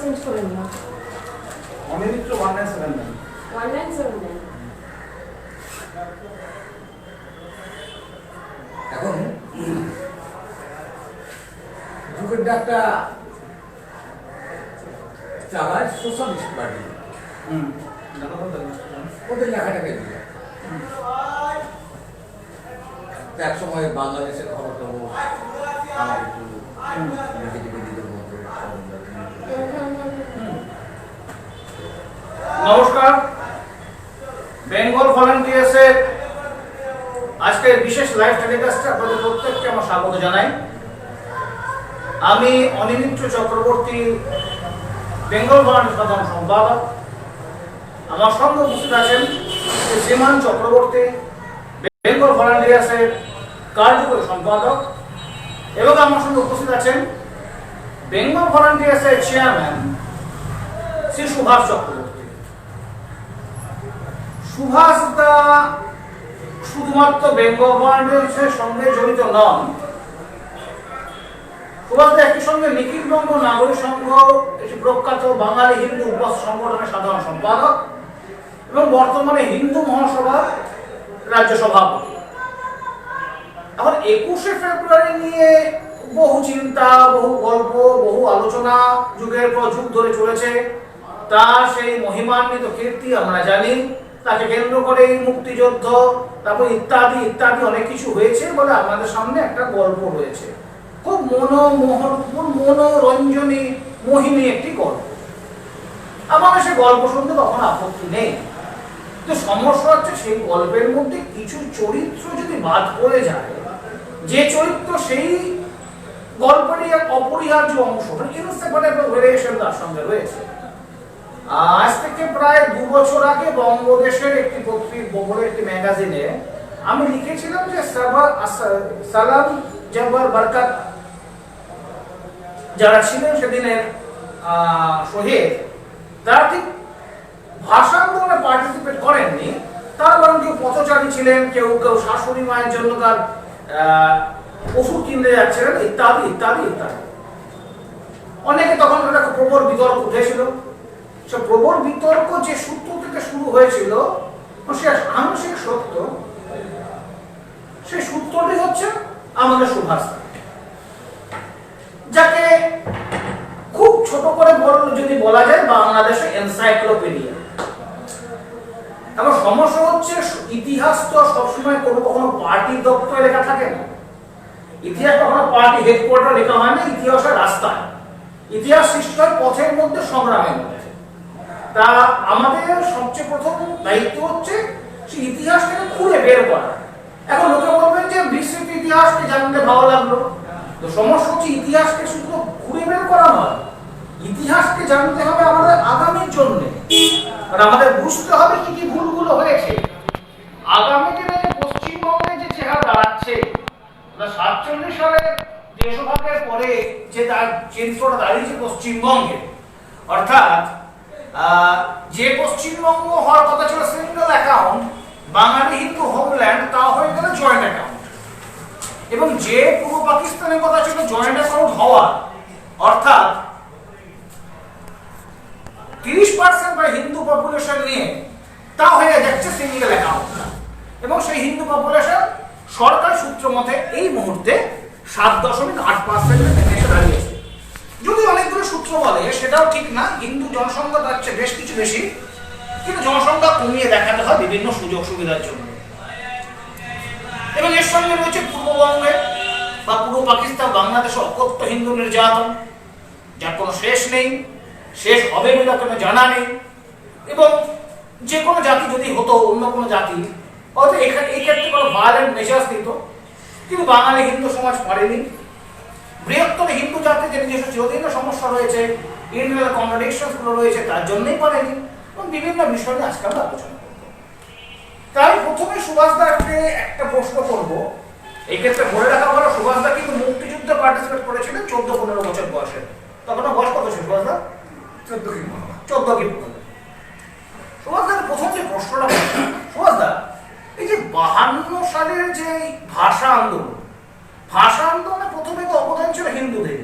Change করেন না। অনিমিত্র 1979 1979 এখন যুগের ডাকটা চালায় সোশ্যালিস্ট পার্টি। ওদের লেখাটাকে দিল এক সময় বাংলাদেশের খবর টবর আমার একটু নিজেদের মধ্যে। নমস্কার, বেঙ্গল ভলান্টিয়ার্সের আজকের বিশেষ লাইভ টেলিকাস্টে আপনাদের প্রত্যেককে আমার স্বাগত জানাই। আমি অনিমিত্র চক্রবর্তী, বেঙ্গল ভলান্টিয়ার্স সাধারণ সম্পাদক। আমার সঙ্গে উপস্থিত আছেন শ্রীমান চক্রবর্তী, বেঙ্গল ভলান্টিয়ার্সের কার্যকরী সম্পাদক, এবং আমার সঙ্গে উপস্থিত আছেন বেঙ্গল ভলান্টিয়ার্সের চেয়ারম্যান শ্রী সুভাষ চক্রবর্তী। সুভাষ দা শুধুমাত্র বেঙ্গল ভলান্টিয়ার্সের সঙ্গে জড়িত নন, সুভাষ দা একই সঙ্গে নিখিলবঙ্গ নাগরিক সংঘ, একটি প্রখ্যাত বাঙালি হিন্দু উপবাস সংগঠনের সাধারণ সম্পাদক এবং বর্তমানে হিন্দু মহাসভার রাজ্য সভাপতি। এখন 21শে ফেব্রুয়ারি নিয়ে বহু চিন্তা, বহু গল্প, বহু আলোচনা যুগের পর যুগ ধরে চলেছে। তার সেই মহিমান্বিত কীর্তি আমরা জানি, তাকে কেন্দ্র করে মুক্তিযুদ্ধ, তারপর ইত্যাদি ইত্যাদি অনেক কিছু হয়েছে বলে আমাদের সামনে একটা গল্প রয়েছে। খুব মনোরঞ্জনী মোহিনী একটি গল্প। আমাদের সে গল্প শুনতে কখনো আপত্তি নেই, কিন্তু সমস্যা হচ্ছে সেই গল্পের মধ্যে কিছু চরিত্র যদি বাদ পড়ে যায়, যে চরিত্র সেই গল্পেরই এক অপরিহার্য অংশ, ইনসেপারেবল ভেরিয়েশন তার সঙ্গে রয়েছে। আজ থেকে প্রায় 2 বছর আগে বঙ্গদেশের একটি পত্রিকা, একটি ম্যাগাজিনে আমি লিখেছিলাম যে সালাম জব্বার বরকত যারা ছিলেন সেদিনের শহীদ, তারা ঠিক ভাষা আন্দোলনে পার্টিসিপেট করেননি। তারা বরং কেউ পথচারী ছিলেন, কেউ কেউ শাশুড়ি মায়ের জন্য তার ওষুধ কিনতে যাচ্ছিলেন, ইত্যাদি ইত্যাদি ইত্যাদি। অনেকে তখন একটা প্রবল বিতর্ক উঠেছিল। সে প্রবল বিতর্ক যে সূত্র থেকে শুরু হয়েছিল, সে আংশিক সত্য। সেই সূত্রটি হচ্ছে আমাদের সুভাষ, যাকে খুব ছোট করে যদি বলা যায় বাংলাদেশে এনসাইক্লোপিডিয়া। এখন সমস্যা হচ্ছে ইতিহাস তো সবসময় কখনো পার্টি দপ্তরে লেখা থাকে না, ইতিহাস কখনো পার্টি হেডকোয়ার্টার লেখা হয় না। ইতিহাস হয় রাস্তায়, ইতিহাস সৃষ্টি হয় পথের মধ্যে, সংগ্রামের মধ্যে। তা আমাদের সবচেয়ে প্রথম দায়িত্ব হচ্ছে সেই ইতিহাসটাকে খুঁড়ে বের করা। এখন লোকে বলবেন যে বিস্তৃত ইতিহাসকে জানতে ভালো লাগলো, তো সমস্যা হচ্ছে ইতিহাসকে শুধু ঘুরে বের করা নয়, ইতিহাসকে জানতে হবে আমাদের আগামীর জন্য। আর আমাদের বুঝতে হবে কি কি ভুলগুলো হয়েছে। আগামী দিনে যে পশ্চিমবঙ্গে যে চেহারা দাঁড়াচ্ছে, 47 সালের দেশভাগের পরে যে তার চিত্রটা দাঁড়িয়েছে পশ্চিমবঙ্গে, অর্থাৎ যে পশ্চিমবঙ্গ হওয়ার কথা ছিল সিঙ্গল অ্যাকাউন্ট, বাঙালি হিন্দু হোমল্যান্ড, তা হয়ে গেল জয়েন্ট অ্যাকাউন্ট। এবং যে পূর্ব পাকিস্তানের কথা ছিল জয়েন্ট অ্যাকাউন্ট হওয়ার, অর্থাৎ 30% বা হিন্দু পপুলেশন নিয়ে, তা হয়ে যাচ্ছে সিঙ্গেল অ্যাকাউন্ট। এবং সেই হিন্দু পপুলেশন সরকার সূত্র মতে এই মুহূর্তে 7.8% নেমে এসে দাঁড়িয়েছে। যদি অনেকগুলো সূত্র বলে সেটাও ঠিক না, হিন্দু জনসংখ্যা যাচ্ছে বেশ কিছু বেশি, কিন্তু জনসংখ্যা কমিয়ে দেখাতে হয় বিভিন্ন সুযোগ সুবিধার জন্য। এবং এর সঙ্গে রয়েছে পূর্ববঙ্গে বা পূর্ব পাকিস্তান, বাংলাদেশে অকথ্য হিন্দু নির্যাতন, যার কোনো শেষ নেই, শেষ হবে বলে কোনো জানা নেই। এবং যে কোনো জাতি যদি হতো, অন্য কোনো জাতি হয়তো এই ক্ষেত্রে কোনো ভায়োলেন্ট মেজাজ দিত, কিন্তু বাঙালি হিন্দু সমাজ পারেনি। বৃহত্তর হিন্দু জাতির যে নিজস্ব চিরদীর্ঘ সমস্যা রয়েছে, ইন্টারনাল কন্ট্রাডিকশনসগুলো রয়েছে, তার জন্যই পারেনি। এবং বিভিন্ন বিষয় নিয়ে আজকে আমরা আলোচনা করব। তাই প্রথমে সুভাষদাকে একটা প্রশ্ন করব। এই ক্ষেত্রে বলে রাখা ভালো, সুভাষদা কিন্তু মুক্তিযুদ্ধে পার্টিসিপেট করেছিলেন 14-15 বছর বয়সে। তখন বয়স কত ছিল সুভাষদা? 14 কি 15। সুভাষদার প্রথম যে প্রশ্নটা, সুভাষদা এই যে 52 সালের যে ভাষা আন্দোলনে প্রথমে তো অবদান ছিল হিন্দুদের।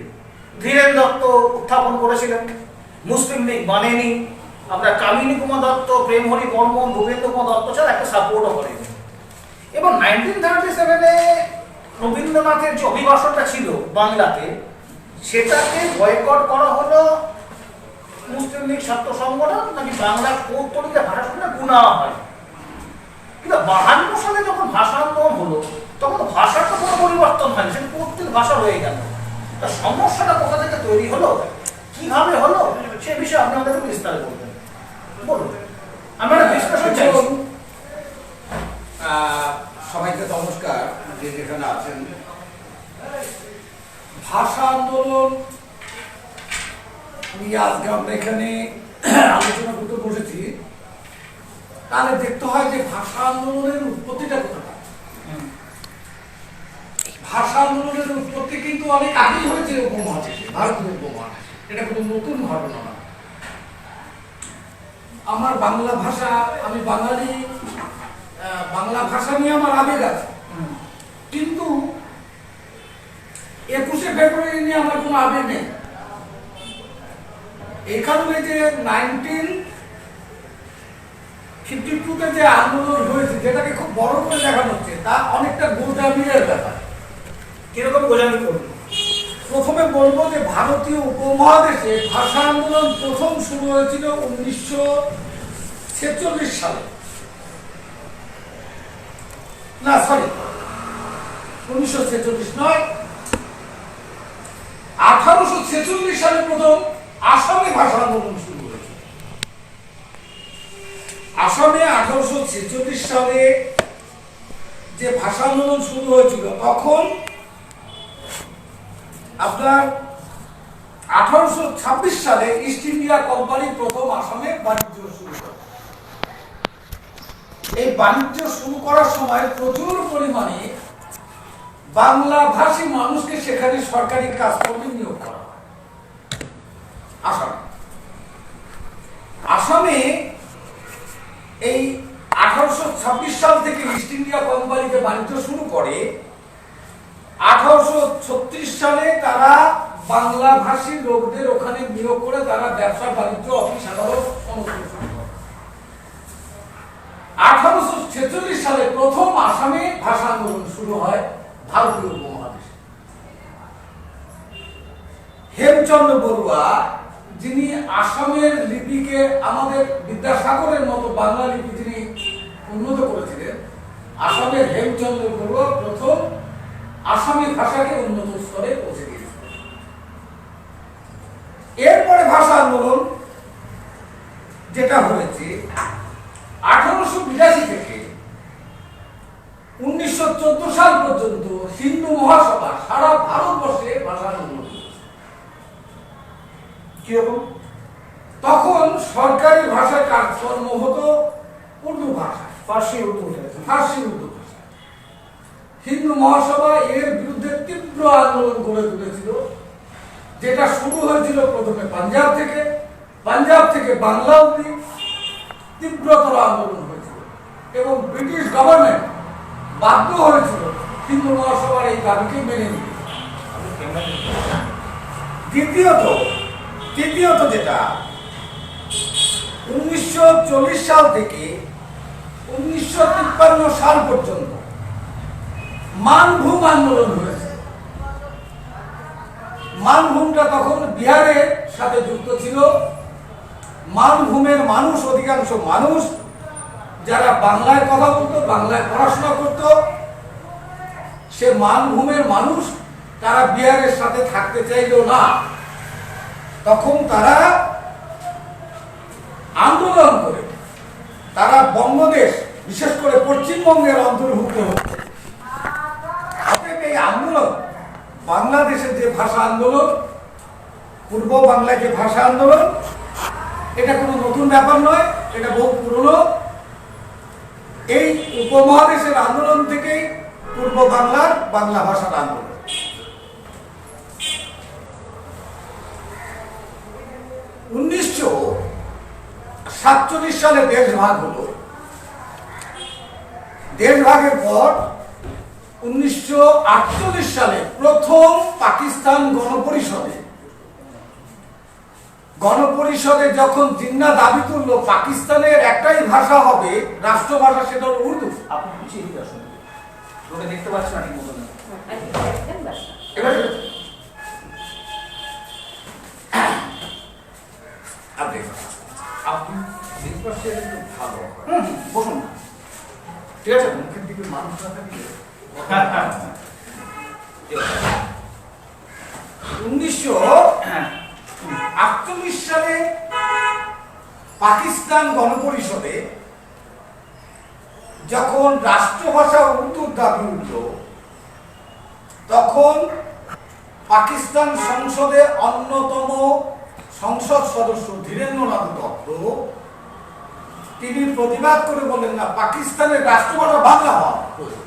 ধীরেন দত্ত উত্থাপন করেছিলেন, মুসলিম লীগ মানেনি, আপনার কামিনী কুমার দত্ত, প্রেমহরি বর্মন, ভূপেন্দ্র কুমার দত্ত ছাড়া একটা সাপোর্টও করেনি। এবং 1937-এ রবীন্দ্রনাথের যে অভিবাসনটা ছিল বাংলাতে, সেটাকে বয়কট করা হলো মুসলিম লীগ ছাত্র সংগঠন, নাকি বাংলা কৌতলিতে ভাষা শুনে গুণা হয়। কিন্তু 52 সালে যখন ভাষা আন্দোলন হলো, তখন ভাষাটা কোনো পরিবর্তন হয়নি, সেটা প্রত্যেক ভাষা রয়ে গেল। তা সমস্যাটা কোথা থেকে তৈরি হলো, কিভাবে হলো, সে বিষয়ে আপনি আমাদেরকে বিস্তার করবেন, বলুন। আমরা বিশ্লেষণ চাইছি। সবাইকে নমস্কার, যে যেখানে আছেন। ভাষা আন্দোলন নিয়ে আজকে আমরা এখানে আলোচনা করতে বসেছি। তাহলে দেখতে হয় যে ভাষা আন্দোলনের উৎপত্তিটা কোথায়। ভাষা আন্দোলনের উৎপত্তি কিন্তু অনেক আগেই হয়েছে উপমহাদেশে, ভারতীয় উপমহাদেশে। এটা কোনো নতুন ঘটনা না। আমার বাংলা ভাষা, আমি বাঙালি, বাংলা ভাষা নিয়ে আমার আবেগ আছে, কিন্তু 21শে ফেব্রুয়ারি নিয়ে আমার কোনো আবেগ নেই। এই কারণে যে 1952-তে যে আন্দোলন হয়েছে, যেটাকে খুব বড় করে দেখানো হচ্ছে, তা অনেকটা গোজামিলের ব্যাপার। কিরকম গোজামি করবো? প্রথমে বলবো যে ভারতীয় উপমহাদেশে ভাষা আন্দোলন প্রথম শুরু হয়েছিল 1946 সালে। না, সরি, 1946 নয়, 1846 সালে প্রথম আসামে ভাষা আন্দোলন শুরু হয়েছে। আসামে 1846 সালে যে ভাষা আন্দোলন শুরু হয়েছিল, তখন আপনার 1826 সালে ইস্ট ইন্ডিয়া কোম্পানি প্রথম আসামে বাণিজ্য শুরু করে। এই বাণিজ্য শুরু করার সময় প্রচুর পরিমাণে বাংলা ভাষী মানুষকে সেখানে সরকারি কাজকর্মে নিয়োগ করা হয়। আসামে এই 1826 সাল থেকে ইস্ট ইন্ডিয়া কোম্পানিতে বাণিজ্য শুরু করে। 1836 সালে তারা বাংলা ভাষী লোকদের ওখানে নিয়োগ করে তারা ব্যবসা বাণিজ্য অফিস আদালত সমস্ত শুরু করে। 1846 সালে প্রথম আসামে ভাষা আন্দোলন শুরু হয় ভারতীয় উপমহাদেশে। হেমচন্দ্র বড়ুয়া, যিনি আসামের লিপিকে আমাদের বিদ্যাসাগরের মতো বাংলা লিপি যিনি উন্নত করেছিলেন, আসামের হেমচন্দ্র বড়ুয়া প্রথম আসামি ভাষাকে উন্নত স্তরে পৌঁছে দিয়েছিল। এরপরে ভাষা আন্দোলন যেটা হয়েছে 1882 থেকে 1914 সাল পর্যন্ত হিন্দু মহাসভা সারা ভারতবর্ষে ভাষা আন্দোলন। কিরকম? তখন সরকারি ভাষার কাজকর্ম হতো উর্দু ভাষা, ফার্সি উর্দু ভাষা। হিন্দু মহাসভা এর বিরুদ্ধে তীব্র আন্দোলন গড়ে তুলেছিল, যেটা শুরু হয়েছিল প্রথমে পাঞ্জাব থেকে বাংলা অবধি তীব্রতর আন্দোলন হয়েছিল, এবং ব্রিটিশ গভর্নমেন্ট বাধ্য হয়েছিল হিন্দু মহাসভার এই দাবিকে মেনে নিতে। দ্বিতীয়ত যেটা 1940 সাল থেকে 1953 সাল পর্যন্ত মানভূম আন্দোলন হয়েছে। মানভূমটা তখন বিহারের সাথে যুক্ত ছিল। মানভূমের মানুষ, অধিকাংশ মানুষ যারা বাংলায় কথা বলতো, বাংলায় পড়াশোনা করত, সে মানভূমের মানুষ তারা বিহারের সাথে থাকতে চাইল না। তখন তারা আন্দোলন করে তারা বঙ্গদেশ, বিশেষ করে পশ্চিমবঙ্গের অন্তর্ভুক্ত হচ্ছে। এই আন্দোলন, বাংলাদেশের যে ভাষা আন্দোলন, পূর্ব বাংলায় যে ভাষা আন্দোলন, এটা কোনো নতুন ব্যাপার নয়, এটা বহু পুরনো। এই উপমহাদেশের আন্দোলন থেকেই পূর্ব বাংলার বাংলা ভাষার আন্দোলন। 1947 সালে দেশ ভাগ হলো। দেশ ভাগের পর 1948 সালে প্রথম পাকিস্তান গণপরিষদে গণপরিষদে যখন জিন্না দাবি তুললো পাকিস্তানের একটাই ভাষা হবে রাষ্ট্রভাষা, সেটা হলো উর্দু। আপনি পিছিয়ে দিকে আসুন, ওটা দেখতে পাচ্ছেন না ঠিক মতো না। এবারে আপনি আপনি দেখতে একটু ভালো বসুন না, ঠিক আছে। মুখের দিকে মানুষ না থাকলে 1948 সালে পাকিস্তান গণপরিষদে যখন রাষ্ট্রভাষা উর্দুর দাবি উঠল, তখন পাকিস্তান সংসদে অন্যতম সংসদ সদস্য ধীরেন্দ্রনাথ দত্ত তিনি প্রতিবাদ করে বলেন, না, পাকিস্তানের রাষ্ট্রভাষা বাংলা হওয়া প্রয়োজন।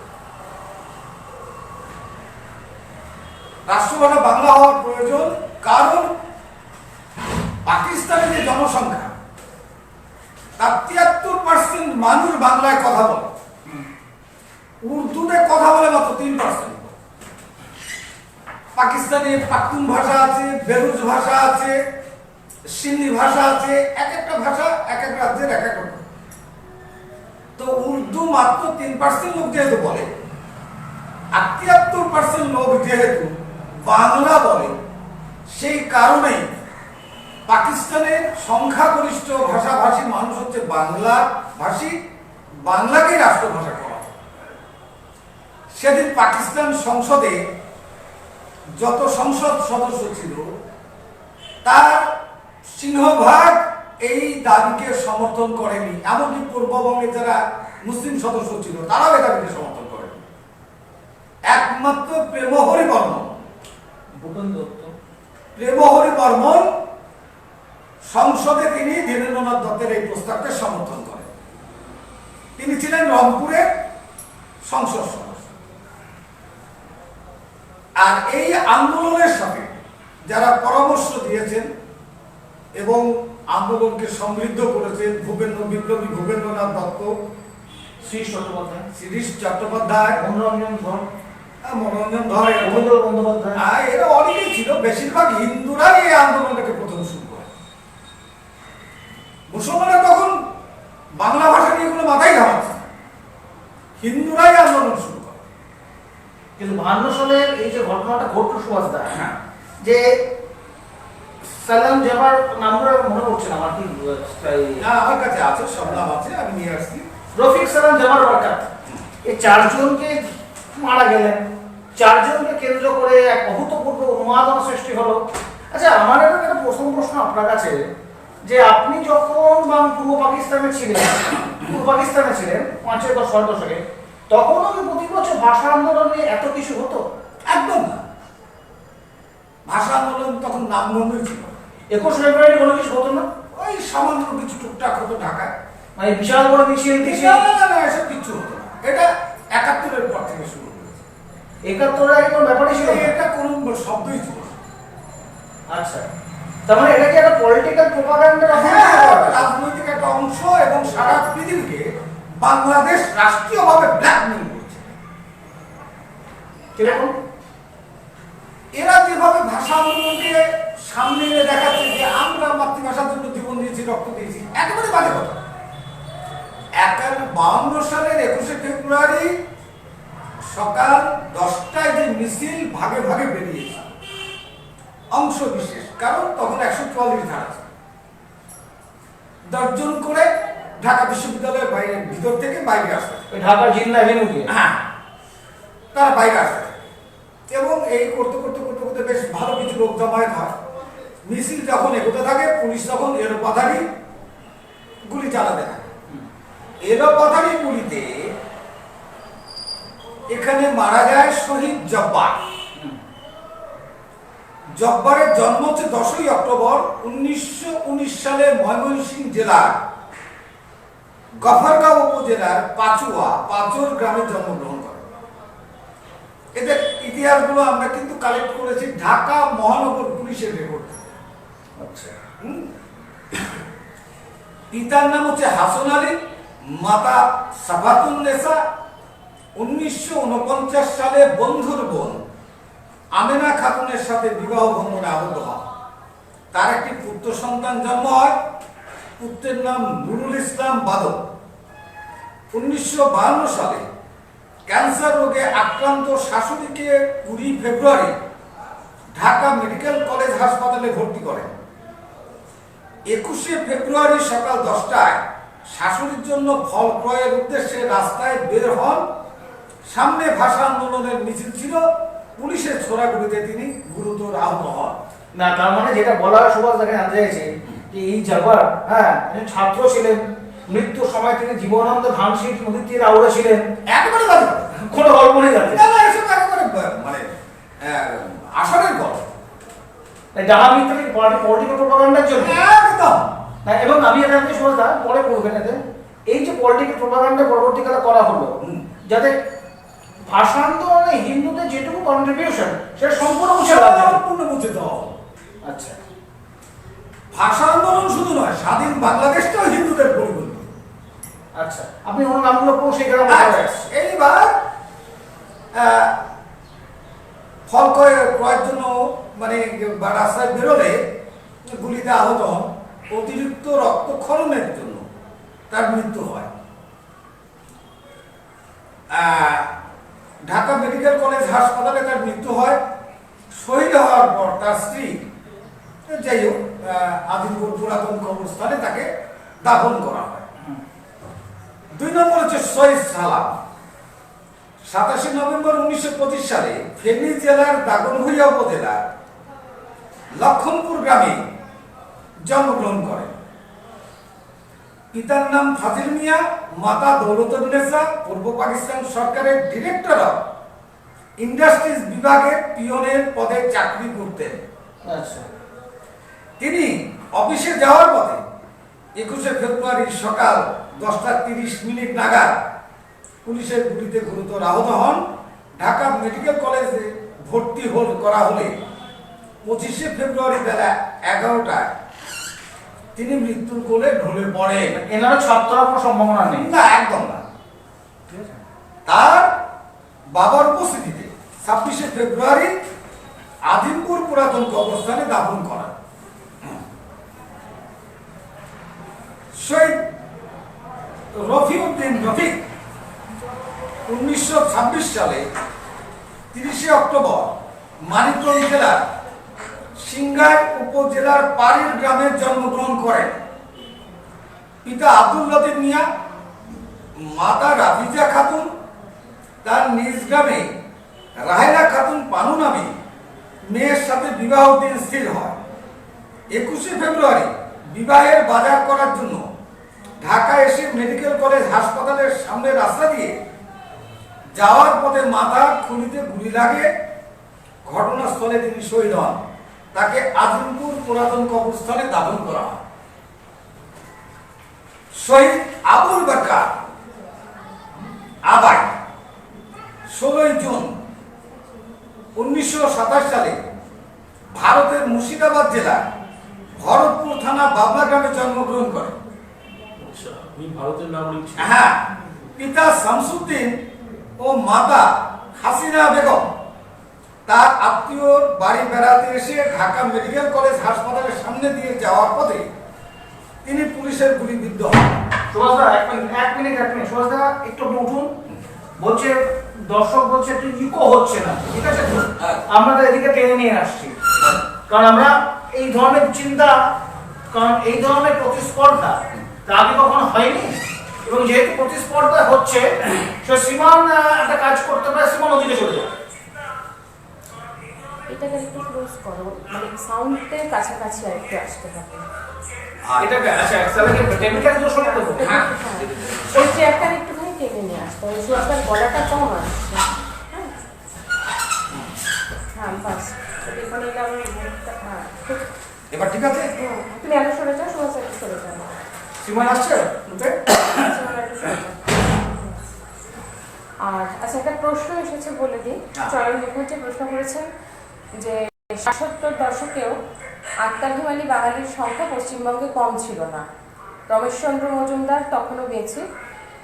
রাষ্ট্রভাষা বাংলা হওয়ার প্রয়োজন, কারণ পাকিস্তানের যে জনসংখ্যা তার 73% মানুষ বাংলায় কথা বলে, উর্দুতে কথা বলে মাত্র 3%। পাকিস্তানে পাখতুন ভাষা আছে, বেলুচ ভাষা আছে, সিন্ধি ভাষা আছে, এক একটা ভাষা এক এক রাজ্যের এক এক রকম। তো উর্দু মাত্র 3% লোক যেহেতু বলে, আর 73% লোক যেহেতু বাংলা বলে, সেই কারণেই পাকিস্তানের সংখ্যাগরিষ্ঠ ভাষাভাষী মানুষ হচ্ছে বাংলা ভাষী, বাংলাকে রাষ্ট্রভাষা করা। সেদিন পাকিস্তান সংসদে যত সংসদ সদস্য ছিল তার সিংহভাগ এই দাবিকে সমর্থন করেনি, এমনকি পূর্ববঙ্গে যারা মুসলিম সদস্য ছিল তারাও এই দাবিকে সমর্থন করেনি। একমাত্র প্রেমহরি বর্মন, প্রেমহরি বর্মন সংসদে তিনি ধীরেন্দ্রনাথ দত্তের এই প্রস্তাবকে সমর্থন করেন। তিনি ছিলেন রংপুরের সংসদ সদস্য। আর এই আন্দোলনের সাথে যারা পরামর্শ দিয়েছেন এবং আন্দোলনকে সমৃদ্ধ করেছেন বিপ্লবী ভূপেন্দ্রনাথ দত্ত, শিরীষ চট্টোপাধ্যায়, মনোরঞ্জন ধর, রবীন্দ্র বন্দ্যোপাধ্যায়, এরা অনেকেই ছিল। বেশিরভাগ হিন্দুরাই এই আন্দোলনটাকে প্রথম শুরু করে। মুসলমানরা তখন বাংলা ভাষা নিয়ে কোনো মাথায় ঘামাচ্ছে, হিন্দুরাই আন্দোলন শুরু করে। কিন্তু 52 সালের এই যে ঘটনাটা ঘটলো সুভাষদা, যে সালাম জামার নামটা মনে পড়ছে না আমার, কি আমার কাছে আছে, সব নাম আছে, আমি নিয়ে আসছি। রফিক সালাম জামার বরকাত, এই 4 জনকে মারা গেলেন। 4 জনকে কেন্দ্র করে এক অভূতপূর্ব উন্মাদনা সৃষ্টি হলো। আচ্ছা, আমার একটা প্রথম প্রশ্ন আপনার কাছে, যে আপনি যখন পূর্ব পাকিস্তানে ছিলেন 5-10 দশকে, তখনও কি প্রতি বছর ভাষা আন্দোলন নিয়ে এত কিছু হতো? একদম না। ভাষা আন্দোলন তখন নামগন্ধই ছিল। 21 ফেব্রুয়ারি কোনো কিছু হতো না? ওই সামান্য কিছু টুকটাক হতো ঢাকায়, মানে বিশাল বড় মিছিল না, এসব কিছু হতো না। এটা 71-এর পর থেকে শুরু হয়েছে। 71-এর আগে কোনো ব্যাপারই ছিল না? এটা কোনো শব্দই ছিল না। আচ্ছা, তার মানে এটা কি একটা পলিটিক্যাল প্রপাগান্ডার রাজনৈতিক একটা অংশ, এবং সারা পৃথিবীকে বাংলাদেশ রাষ্ট্রীয়ভাবে ব্ল্যাকমেল করছে। কিরকম? এরা যেভাবে ভাষা আন্দোলনকে সামনে এনে দেখাচ্ছে যে আমরা মাতৃভাষার জন্য জীবন দিয়েছি, রক্ত দিয়েছি, একেবারে বাজে কথা। 52 সালের 21শে ফেব্রুয়ারি সকাল 10টায় যে মিছিল ভাগে ভাগে বেরিয়েছে অংশ বিশেষ, কারণ তখন 144 ধারা ছিল, 10 জন করে ঢাকা বিশ্ববিদ্যালয়ের বাইরে, ভিতর থেকে বাইরে আসতে, ঢাকা জিন্না ভেনুকে, হ্যাঁ, তারা বাইরে আসতে। এবং এই করতে করতে করতে করতে বেশ ভালো কিছু লোক জমায়েত হয়। মিছিল যখন এগোতে থাকে, পুলিশ তখন এলোপাথারি গুলি চালাতে থাকে। এলোপাথারি গুলিতে এখানে মারা যায় শহীদ জব্বার। জব্বারের জন্ম হচ্ছে 10ই অক্টোবর 1919 সালে ময়মনসিংহ জেলার গফরগাঁও উপজেলার পাঁচর গ্রামে জন্মগ্রহণ করেন। এদের ইতিহাসগুলো আমরা কিন্তু কালেক্ট করেছি ঢাকা মহানগর পুলিশের রেকর্ড। আচ্ছা, পিতার নাম হচ্ছে হাসান আলী, মাতা সাফাতুন্নেসা। 1949 সালে বন্ধুর বোন আমেনা খাতুনের সাথে বিবাহ বন্ধনে আবদ্ধ হন। তার একটি পুত্র সন্তান জন্ম হয়। পুত্রের নাম নুরুল ইসলাম বাদল। 1952 সালে ক্যান্সার রোগে আক্রান্ত শাশুড়িকে 20 ফেব্রুয়ারি ঢাকা মেডিকেল কলেজ হাসপাতালে ভর্তি করেন। 21 ফেব্রুয়ারি সকাল 10টায় শাশুড়ির জন্য ফল ক্রয়ের উদ্দেশ্যে রাস্তায় বের হন। সামনে ভাষা আন্দোলনের মিছিল ছিল, পুলিশের ছোড়াগুলিতে তিনি গুরুতর আহত হন। না, তার মানে যেটা বলা হয় সুভাষ তাকে জানতে চাইছে যে এই জাবার একজন ছাত্র ছিলেন, মৃত্যুর সময় তিনি জীবনানন্দ ধানসিং নদীর তীরে আউড়ে ছিলেন। একেবারে বাজে। কোনো গল্প নেই যাচ্ছে না না, এসব একেবারে মানে আসলের গল্প। যাহা মিত্রের পলিটিক্যাল প্রোপাগান্ডার জন্য একদম। এবং আমি এটা জানতে সুভাষ দা পরে করবেন এতে এই যে পলিটিক্যাল প্রোপাগান্ডা পরবর্তীকালে করা হলো, যাতে ভাষা আন্দোলনে হিন্দুদের যেটুকু কন্ট্রিবিউশন সেটা সম্পূর্ণ মুছে দাও। আচ্ছা, ভাষা আন্দোলন শুধু নয়, স্বাধীন বাংলাদেশটাও হিন্দুদের পরিবর্তন। আচ্ছা, আপনি ওনার নামগুলো পৌঁছে গেলাম। এইবার ফল ক্রয়ের জন্য মানে রাস্তায় বেরোলে গুলিতে আহত হন। অতিরিক্ত রক্তক্ষরণের জন্য তার মৃত্যু হয়। ঢাকা মেডিকেল কলেজ হাসপাতালে তার মৃত্যু হয়। শহীদ হওয়ার পর তার স্ত্রী, যাই হোক, আদিমপুর পুরাতন কবরস্থানে তাকে দাফন করা হয়। 2 নম্বর হচ্ছে শহীদ সালাম। 27 নভেম্বর 1925 সালে ফেনী জেলার দাগনভূঞা উপজেলার লক্ষণপুর গ্রামে জন্মগ্রহণ করেন। পিতার নাম ফাজিল মিয়া, মাতা দৌলতুন্নেসা। পূর্ব পাকিস্তান সরকারের ডিরেক্টর অফ ইন্ডাস্ট্রিজ বিভাগের পিয়নের পদে চাকরি করতেন। আচ্ছা, তিনি অফিসে যাওয়ার পথে 21 ফেব্রুয়ারি সকাল 10:30 নাগাদ পুলিশের গুলিতে গুরুতর আহত হন। ঢাকা মেডিকেল কলেজে ভর্তি করা হলে 25 ফেব্রুয়ারি বেলা 11টায় তিনি মৃত্যুর কোলে ঢলে পড়েন। এনারও ছাত্র কোনো সম্ভাবনা নেই। না, একদম না। তার বাবার উপস্থিতিতে 26 ফেব্রুয়ারি আদিমপুর পুরাতন কবরস্থানে দাফন করা। শহীদ রফিউদ্দিন রফিক 1926 সালে 30 অক্টোবর মানিকগঞ্জ জেলার সিংগাই উপজেলার পাড়ির গ্রামে জন্মগ্রহণ করেন। পিতা আব্দুল লতিফ মিয়া, মাতা রাফিজা খাতুন। তার নিজ গ্রামে রাহেলা খাতুন পানু নামে মেয়ের সাথে বিবাহ দিন স্থির হয়। 21 ফেব্রুয়ারি বিবাহের বাজার করার জন্য ঢাকা এসে মেডিকেল কলেজ হাসপাতালের সামনে রাস্তা দিয়ে যাওয়ার পথে মাথার খুলিতে গুলি লাগে। ঘটনাস্থলে তিনি শহীদ হন। তাকে আজিমপুর পুরাতন কবরস্থানে দাফন করা হয়। শহীদ আবুল বাকার আবাই 16 জুন 1927 সালে ভারতের মুর্শিদাবাদ জেলার ভরতপুর থানা বাবলা গ্রামে জন্মগ্রহণ করেন। ভারতের নাগরিক। হ্যাঁ, পিতা শামসুদ্দিন ও মাতা হাসিনা বেগম তার আত্মীয়র বাড়ি বেড়াতে এসে ঢাকা মেডিকেল কলেজ হাসপাতালের সামনে দিয়ে যাওয়ার পথে তিনি পুলিশের গুলিবিদ্ধ হন। সুভাষদা এক মিনিট সুভাষদা একটু উঠুন। বলছে দর্শক বলছে একটু ইকো হচ্ছে না, ঠিক আছে তো? আমরা তো এদিকে টেনে নিয়ে আসছি, কারণ আমরা এই ধরনের চিন্তা, কারণ এই ধরনের প্রতিস্পর্ধা তা আগে কখনো হয়নি, এবং যেহেতু প্রতিস্পর্ধা হচ্ছে সে সীমান একটা কাজ করতে পারে, সীমান ওদিকে চলে যায়। এটাকে একটু ক্লোজ করো, মানে সাউন্ডের কাছাকাছি আর একটু আসতে হবে। এটাকে আচ্ছা তাহলে কি টেকনিক্যাল দোষ হলো তো? হ্যাঁ, ওই চেয়ারটা একটুখানি টেনে নিয়ে আসতে হবে, সুস্কার গলাটা কম আসছে। হ্যাঁ হ্যাঁ, বাস এখানে আবার হ্যাঁ, এবার ঠিক আছে? তুমি আগে সরে যাও, সুভাষ একটু সরে যাও। সীমান আসছে? আর আচ্ছা, একটা প্রশ্ন এসেছে বলে দিই। চয়ন মুখার্জি প্রশ্ন করেছেন যে ৭৭ দশকেও আত্মাভিমানী বাঙালির সংখ্যা পশ্চিমবঙ্গে কম ছিল না। রমেশচন্দ্র মজুমদার তখনও বেঁচে,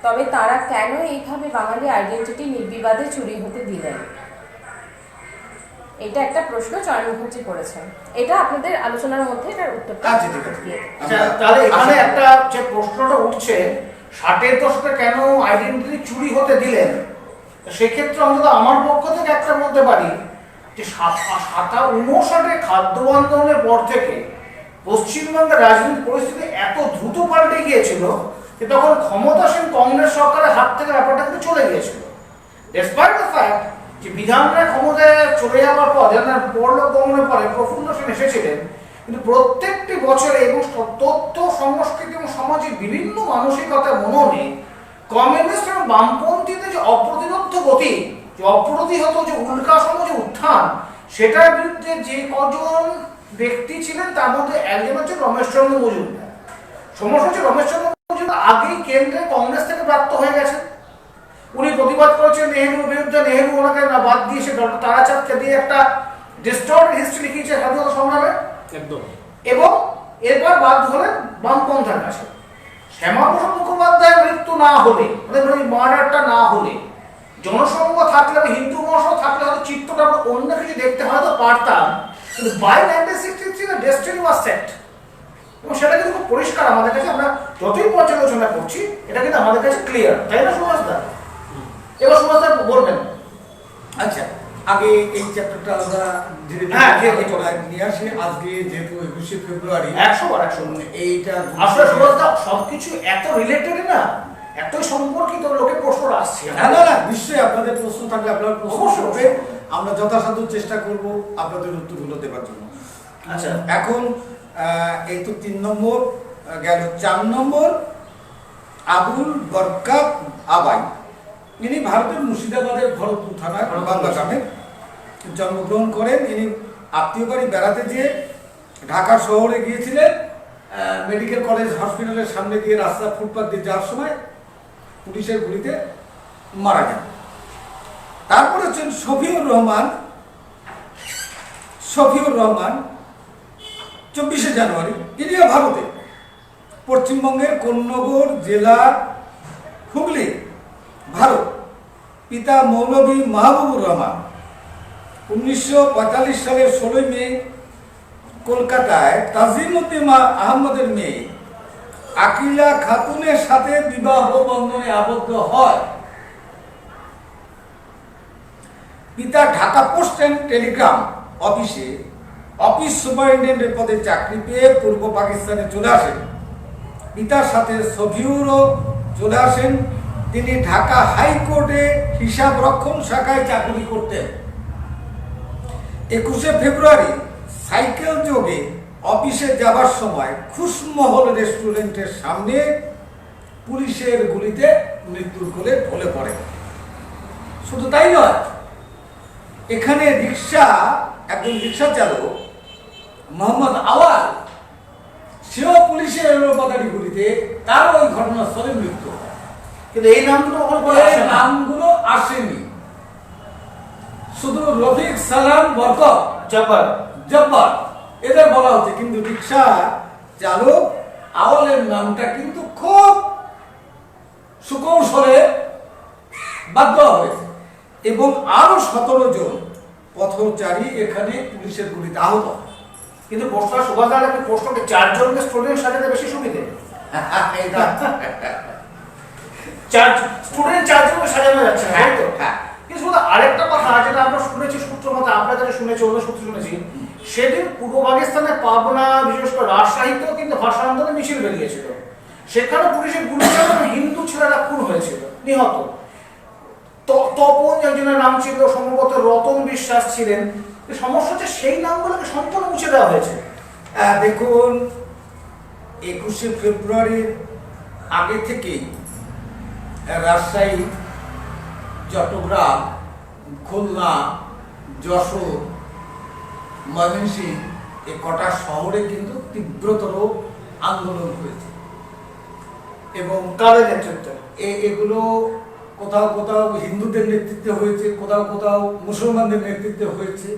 তবে তারা কেন এইভাবে বাঙালি আইডেন্টিটি নির্বিবাদে চুরি হতে দিলেন? এটা একটা প্রশ্ন চয়ন মুখার্জি করেছেন, এটা আপনাদের আলোচনার মধ্যে এটার উত্তরটা আচ্ছা, ঠিক আছে। দিয়ে আচ্ছা, তাহলে এখানে একটা যে প্রশ্নটা উঠছে, 60-এর দশকে কেন আইডেন্টিটি চুরি হতে দিলেন, সেক্ষেত্রে অন্তত আমার পক্ষ থেকে একটা বলতে পারি যে 59-এ খাদ্য আন্দোলনের পর থেকে পশ্চিমবঙ্গের রাজনৈতিক পরিস্থিতি এত দ্রুত পাল্টে গিয়েছিল যে তখন ক্ষমতাসীন কংগ্রেস সরকারের হাত থেকে ব্যাপারটা কিন্তু চলে গিয়েছিল। ডেসপাইট দ্য ফ্যাক্ট যে বিধানরা ক্ষমতায় চলে যাওয়ার পর, যেমন পরলোক গমনের পরে প্রফুল্ল সেন এসেছিলেন, কিন্তু প্রত্যেকটি বছরে এবং তথ্য সংস্কৃতি এবং সমাজের বিভিন্ন মানসিকতা মননে কমিউনিস্ট এবং বামপন্থীদের যে অপ্রতিরোধ্য গতি, যে অপ্রতিহত যে উল্কাসম যে উত্থান, সেটার বিরুদ্ধে যে কজন ব্যক্তি ছিলেন তার মধ্যে একজন হচ্ছে রমেশচন্দ্র মজুমদার। সমস্যা হচ্ছে রমেশচন্দ্র মজুমদার আগেই কেন্দ্রে কংগ্রেস থেকে প্রাপ্ত হয়ে গেছেন। উনি প্রতিবাদ করেছেন নেহেরুর বিরুদ্ধে, নেহেরু ওনাকে বাদ দিয়ে সে ডক্টর তারাচাঁদকে দিয়ে একটা ডিস্টর্ট হিস্ট্রি লিখিয়েছে স্বাধীনতা সংগ্রামে, একদম। এবং এরপর বাদ হলেন বামপন্থার কাছে। শ্যামাপ্রসাদ মুখোপাধ্যায়ের মৃত্যু না হলে, মানে মার্ডারটা না হলে, জনসংঘ থাকলে বা হিন্দু মহাসভা থাকলে হয়তো চিত্রটা আমরা অন্য কিছু দেখতে হয়তো পারতাম, কিন্তু বাই 1963 ডেস্টিনি ওয়াজ সেট, এবং সেটা কিন্তু খুব পরিষ্কার আমাদের কাছে। আমরা যতই পর্যালোচনা করছি এটা কিন্তু আমাদের কাছে ক্লিয়ার, তাই না সুভাষদা? এবার সুভাষদা বলবেন। আচ্ছা, আগে এই চ্যাপ্টারটা আমরা ধীরে হ্যাঁ, ধীরে নিয়ে আসি। আজকে যেহেতু 21শে ফেব্রুয়ারি, 100 এইটা আসলে সুভাষদা সবকিছু এত রিলেটেড না, এতই সম্পর্কিত, লোকে প্রশ্ন আসছে। না না না, নিশ্চয়ই আপনাদের প্রশ্ন থাকলে আপনারা প্রশ্ন অবশ্যই। করবে, আমরা যথাসাধ্য চেষ্টা করব আপনাদের উত্তরগুলো দেওয়ার জন্য। আচ্ছা, এখন এই তো 3 নম্বর গেল। 4 নম্বর আবুল বরকাত আবাই, ইনি ভারতের মুর্শিদাবাদের ভরতপুর থানার বাংলা গ্রামে জন্মগ্রহণ করেন। ইনি আত্মীয় বাড়ি বেড়াতে যেয়ে ঢাকা শহরে গিয়েছিলেন। মেডিকেল কলেজ হসপিটালের সামনে দিয়ে রাস্তা ফুটপাথ দিয়ে যাওয়ার সময় পুলিশের গুলিতে মারা যান। তারপরে হচ্ছেন শফিউর রহমান। 24শে জানুয়ারি, ইনিও ভারতে পশ্চিমবঙ্গের কোন্নগর জেলা, হুগলি, ভারত। পিতা মৌলভী মাহবুবুর রহমান। 1945 সালের 16 মে কলকাতায় তাজিমউদ্দিন আহমদের মেয়ে আকিলা খাতুনের সাথে বিবাহ বন্ধনে আবদ্ধ হয়। পিতা ঢাকা পোস্ট অ্যান্ড টেলিগ্রাম অফিসে অফিস সুপারিনটেন্ডেন্টের পদে চাকরি পেয়ে পূর্ব পাকিস্তানে চলে আসেন। পিতার সাথে শফিউরও চলে আসেন। তিনি ঢাকা হাইকোর্টে হিসাব রক্ষণ শাখায় চাকরি করতেন। 21শে ফেব্রুয়ারি সাইকেল যোগে অফিসে যাবার সময় খুশমহল রেস্টুরেন্টের সামনে পুলিশের গুলিতে মৃত্যুর কোলে ঢলে পড়ে। শুধু তাই নয়, এখানে একজন রিক্সা চালক মোহাম্মদ আওয়াল, সেও পুলিশের এলোপাতাড়ি গুলিতে তার ওই ঘটনাস্থলে মৃত্যু হয়। কিন্তু এই নামগুলো আসেনি। শুধু রফিক, সালাম, বরকত, জব্বার এদের বলা হচ্ছে, কিন্তু রিক্সা চালক আওয়ালের নামটা কিন্তু খুব সুকৌশলে বাদ দেওয়া হয়েছে। এবং আরো 17 জন পথচারী এখানে পুলিশের গুলিতে আহত। কিন্তু প্রশ্ন সুভাষদা, প্রশ্নকে 4 জনকে স্টুডেন্ট সাজাতে বেশি সুবিধে। স্টুডেন্ট 4 জনকে সাজানো যাচ্ছে না, তাই তো? কিন্তু আরেকটা কথা যেটা আমরা শুনেছি সূত্র মতো, আপনারা যারা শুনেছি, অন্য সূত্র শুনেছি, সেদিন পূর্ব পাকিস্তানের পাবনা, বিশেষ করে রাজশাহীতেও কিন্তু ভাষা আন্দোলনে মিছিল বেরিয়েছিল। সেখানে পুলিশের গুলি চালানো হিন্দু ছেলেরা খুন হয়েছিল, নিহত। তপন একজনের নাম ছিল, সম্ভবত রতন বিশ্বাস ছিলেন। সমস্যা হচ্ছে সেই নামগুলোকে সম্পূর্ণ মুছে দেওয়া হয়েছে। দেখুন, 21শে ফেব্রুয়ারির আগে থেকেই রাজশাহী, চট্টগ্রাম, খুলনা, যশোর, ময়মনসিংহ এই কটা শহরে কিন্তু তীব্রতর আন্দোলন হয়েছে। এবং কাদের নেতৃত্বে? এগুলো কোথাও কোথাও হিন্দুদের নেতৃত্বে হয়েছে, কোথাও কোথাও মুসলমানদের নেতৃত্বে হয়েছে।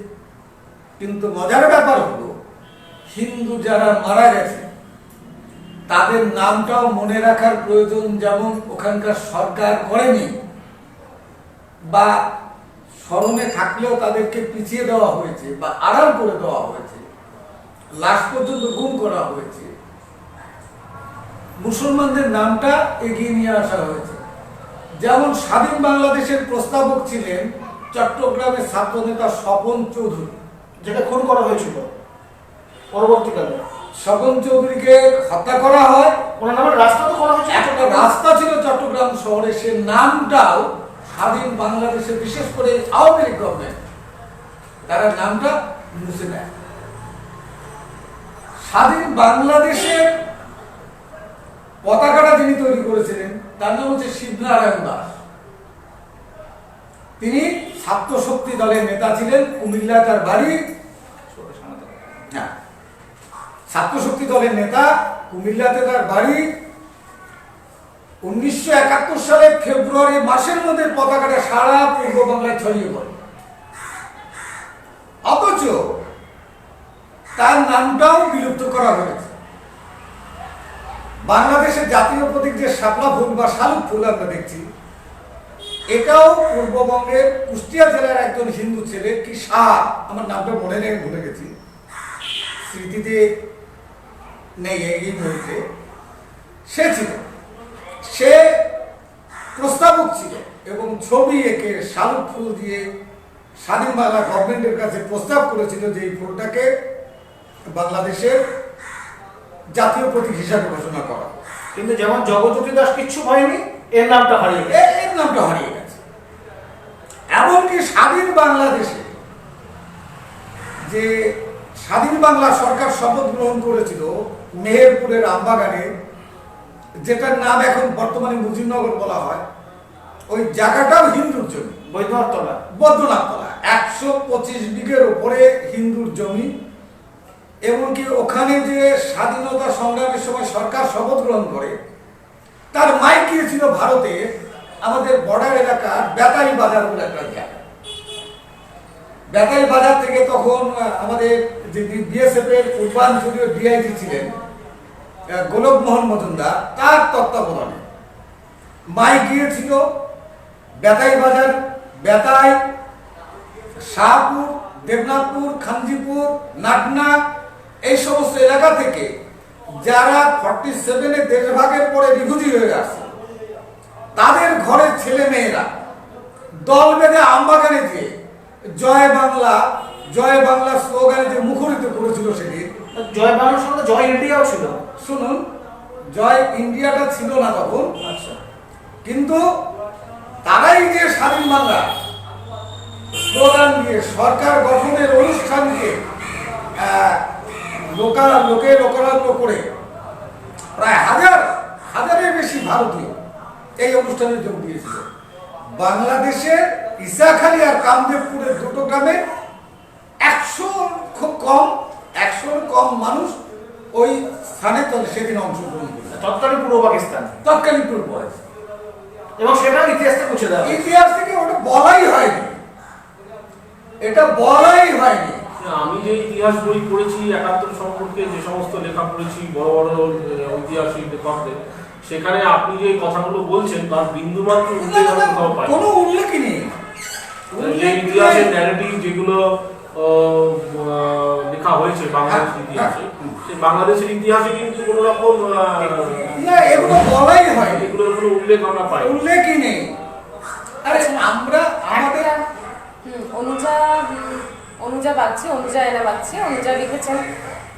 কিন্তু মজার ব্যাপার হলো, হিন্দু যারা মারা গেছে তাদের নামটাও মনে রাখার প্রয়োজন যেমন ওখানকার সরকার করেনি, বা স্মরণে থাকলেও তাদেরকে পিছিয়ে দেওয়া হয়েছে বা আড়াল করে দেওয়া হয়েছে, লাশ পর্যন্ত গুম করা হয়েছে। মুসলমানদের নামটা এগিয়ে নিয়ে আসা হয়েছে। যেমন স্বাধীন বাংলাদেশের প্রস্তাবক ছিলেন চট্টগ্রামের ছাত্রনেতা স্বপন চৌধুরী, যেটা খুন করা হয়েছিল পরবর্তীকালে। স্বপন চৌধুরীকে হত্যা করা হয়। ওনার নামে রাস্তা তো করা হয়েছে, একটা রাস্তা ছিল চট্টগ্রাম শহরে, সে নামটাও স্বাধীন বাংলাদেশে, বিশেষ করে আওয়ামী লীগ গভর্নমেন্ট তারা নামটা মুছে দেয়। স্বাধীন বাংলাদেশের পতাকাটা যিনি তৈরি করেছিলেন তার নাম হচ্ছে শিবনারায়ণ দাস। তিনি ছাত্র শক্তি দলের নেতা ছিলেন, কুমিল্লা তার বাড়ি। হ্যাঁ, ছাত্র শক্তি দলের নেতা, কুমিল্লাতে তার বাড়ি। 1971 সালে ফেব্রুয়ারি মাসের মধ্যে পতাকাটা সারা পূর্ব বাংলায় ছড়িয়ে পড়ে। অথচ তার নামটাও বিলুপ্ত করা হয়েছে। বাংলাদেশের জাতীয় প্রতীক যে শাপলা ফুল বা শালুক ফুল আমরা দেখছি, এটাও পূর্ববঙ্গের কুষ্টিয়া জেলার একজন হিন্দু ছেলে, কি সাহা, আমার নামটা মনে নেই, ভুলে গেছি, স্মৃতিতে নেই এই মুহূর্তে, সে ছিল, সে প্রস্তাবক ছিল এবং ছবি এঁকে শালুক ফুল দিয়ে স্বাধীন বাংলা গভর্নমেন্টের কাছে প্রস্তাব করেছিল যে এই ফুলটাকে বাংলাদেশের জাতীয় প্রতীক হিসাবে ঘোষণা করা। কিন্তু যেমন জগজ্যোতি দাস কিচ্ছু হয়নি, এর নামটা হারিয়ে গেছে। এর নামটা হারিয়ে গেছে। এমনকি স্বাধীন বাংলাদেশে যে স্বাধীন বাংলা সরকার শপথ গ্রহণ করেছিল মেহেরপুরের আমবাগানে, যেটার নাম এখন বর্তমানে মুজিবনগর বলা হয়, ওই জায়গাটাও হিন্দুর জমি, বৈদ্যনাথতলা। 125 বিঘের উপরে হিন্দুর জমি। এমনকি ওখানে যে স্বাধীনতা সংগ্রামের সময় সরকার শপথ গ্রহণ করে, তার মাইক গিয়েছিল ভারতে, আমাদের বর্ডার এলাকার বেতাই বাজার বলে একটা জায়গা। বেতাই বাজার থেকে তখন আমাদের যে বিএসএফ এর পূর্বাঞ্চলীয় ডিআইজি ছিলেন গোলক মোহন মজুমদার, তার তত্ত্বাবধানে মাইক গিয়েছিল বেতাই বাজার, বেতাই, শাহপুর, দেবনাথপুর, খানজিপুর, নাটনা, এই সমস্ত এলাকা থেকে যারা 47-এ দেশভাগের পরে রিফিউজি হয়ে আসছে, তাদের ঘরের ছেলে মেয়েরা দল বেঁধে আমবাগানে যে জয় বাংলা, জয় বাংলা স্লোগানে যে মুখরিত করেছিল সেদিন। জয় বাংলার সঙ্গে জয় ইন্ডিয়াও ছিল। শুনুন, জয় ইন্ডিয়াটা ছিল না তখন, আচ্ছা, কিন্তু তারাই যে স্বাধীন বাংলা স্লোগান দিয়ে সরকার গঠনের অনুষ্ঠানকে লোকে লোকারণ্য করে প্রায় হাজারের বেশি ভারতীয় এই অনুষ্ঠানে যোগ দিয়েছিল। বাংলাদেশের ইসাখালী আর কামদেবপুরের দুটো গ্রামে 100 কম মানুষ ওই স্থানে সেদিন অংশগ্রহণ করেছে। তৎকালীন পূর্ব পাকিস্তান, তৎকালীন পূর্ব পাকিস্তান। এবং সেটা ইতিহাস থেকে মুছে দেওয়া। ইতিহাস থেকে ওটা বলাই হয়নি, এটা বলাই হয়নি। আমি যে ইতিহাস বই পড়েছি 71 সম্পর্কে, যে সমস্ত লেখা পড়েছি বড় বড় ঐতিহাসিক লেখকদের, সেখানে আপনি যে কথাগুলো বলছেন তার বিন্দুমাত্র উল্লেখ আমি কোথাও পাই। কোনো উল্লেখই নেই। যে ইতিহাসের ন্যারেটিভ যেগুলো লেখা হয়েছে বাংলাদেশের ইতিহাসে, সেই বাংলাদেশের ইতিহাসে কিন্তু কোনো রকম না, এগুলো বলাই হয়, এগুলোর কোনো উল্লেখ আমরা পাই, উল্লেখই নেই। আরে আমরা আমাদের অনুজা লিখেছেন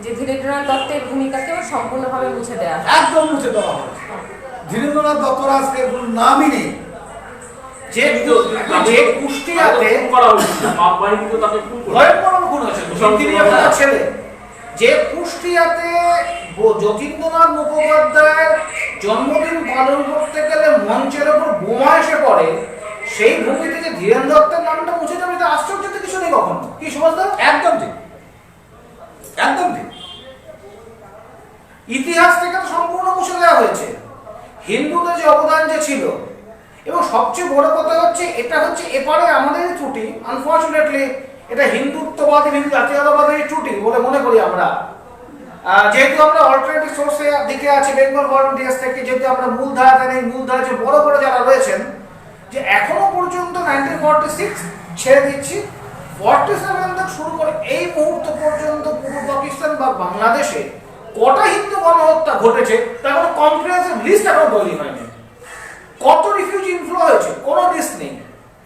যে ধীরেন্দ্রনাথ দত্তের ভূমিকাকেও সম্পূর্ণভাবে মুছে দেওয়া, একদম মুছে দেওয়া হয়। ধীরেন্দ্রনাথ দত্তর আজকে কোনো নামই নেই। যে কুষ্টিয়াতে করা হয়েছিল, পাক বাহিনীতে তাকে খুন করা ভয়ঙ্কর খুন হয়েছে, ছেলে যে কুষ্টিয়াতে যতীন্দ্রনাথ মুখোপাধ্যায়ের জন্মদিন পালন করতে গেলে মঞ্চের ওপর বোমা এসে পড়ে, সেই ভূমিতে যে ধীরেন দত্তের নামটা মুছে যাবে, এটা আশ্চর্য তো কিছু নেই কখনো। কি সুভাষদা? একদম ঠিক, একদম ঠিক। ইতিহাস থেকে তো সম্পূর্ণ মুছে দেওয়া হয়েছে। হিন্দুদের যে অবদান যে ছিল, এবং সবচেয়ে বড় কথা হচ্ছে এটা হচ্ছে এপারে আমাদের ত্রুটি, আনফর্চুনেটলি এটা হিন্দুত্ববাদী, হিন্দু জাতীয়তাবাদের ত্রুটি বলে মনে করি আমরা। যেহেতু আমরা অল্টারনেটিভ সোর্সে দিকে আছি বেঙ্গল ভলান্টিয়ার্স থেকে, যেহেতু আমরা মূল ধারাতে নেই, মূল ধারা যে বড় বড় যারা রয়েছেন যে এখনো পর্যন্ত 1946 ছেড়ে দিচ্ছি, 47 থেকে শুরু করে এই মুহূর্ত পর্যন্ত পূর্ব পাকিস্তান বা বাংলাদেশে কটা হিন্দু গণহত্যা ঘটেছে তার কোনো কম্প্রিহেন্সিভ লিস্ট এখনো তৈরি হয়নি। কত রিফিউজি ইনফ্লো হয়েছে কোনো লিস্ট নেই।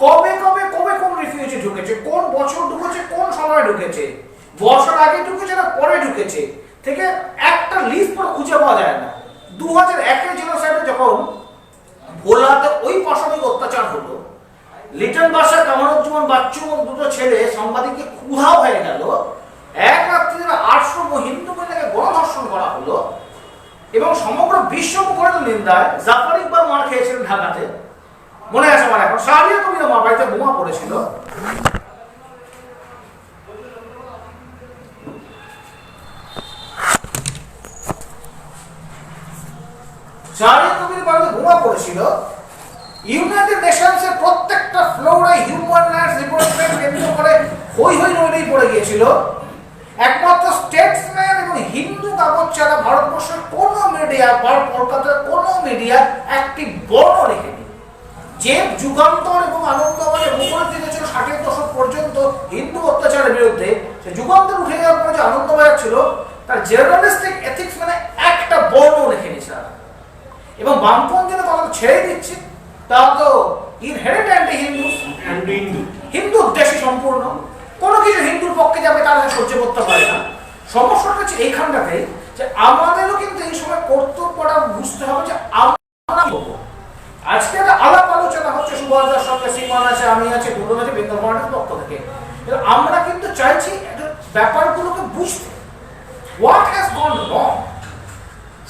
কবে কবে কবে কোন রিফিউজি ঢুকেছে, কোন বছর ঢুকেছে, কোন সময় ঢুকেছে, বর্ষার আগে ঢুকেছে না পরে ঢুকেছে, থেকে একটা লিস্ট পুরো খুঁজে পাওয়া যায় না। 2001 জেনোসাইডে যখন ভোলাতে ওই পাশবিক অত্যাচার হলো, লিটন বাদশা কামারুজ্জামান বাচ্চু দুটো ছেলে সাংবাদিককে ক্ষুধাও হয়ে গেল, এক রাত্রিতে 800 হিন্দু মহিলাকে গণধর্ষণ করা হলো এবং সমগ্র বিশ্ব মুখরিত নিন্দায় জাফর ইকবাল মার খেয়েছিলেন ঢাকাতে, মনে আছে আমার এখন। শাহরিয়া কবির আমার বাড়িতে বোমা পড়েছিল। শাহরিয়া কবির বাড়িতে বোমা পড়েছিল। ইউনাইটেড নেশনস এর প্রত্যেকটা ফ্লোরে হিউম্যান রাইটস রিপোর্টকে কেন্দ্র করে হই হই নড়েই পড়ে গিয়েছিল। একমাত্র স্টেটসম্যান এবং হিন্দু কাগজ ছাড়া ভারতবর্ষের কোন মিডিয়া বা কলকাতার কোন মিডিয়া একটি বর্ণ লেখেনি। যে যুগান্তর এবং আনন্দবাজারে মুখরিত দিয়েছিল 60-এর দশক পর্যন্ত হিন্দু অত্যাচারের বিরুদ্ধে, সে যুগান্তর উঠে যাওয়ার পরে যে আনন্দবাজার ছিল তার জার্নালিস্টিক এথিক্স মানে একটা বর্ণ লেখেনি স্যার। এবং বামপন্থীরা তারা ছেড়ে দিচ্ছে, তারা তো ইনহেরেন্ট অ্যান্টি হিন্দু, হিন্দু উদ্দেশ্যে সম্পূর্ণ কোনো কিছু হিন্দুর পক্ষে যাবে তারা সহ্য করতে পারে না। সমস্যাটা হচ্ছে এইখানটাতে যে আমাদেরও কিন্তু এই সময় কর্তব্যটা বুঝতে হবে যে আমরা আজকে একটা আলাপ আলোচনা হচ্ছে সুভাষদার সঙ্গে, সীমান আছে, আমি আছি, গুরুন আছে, বেঙ্গল কর্নাটের পক্ষ থেকে। আমরা কিন্তু চাইছি ব্যাপারগুলোকে বুঝতে, হোয়াট হ্যাজ গন রং,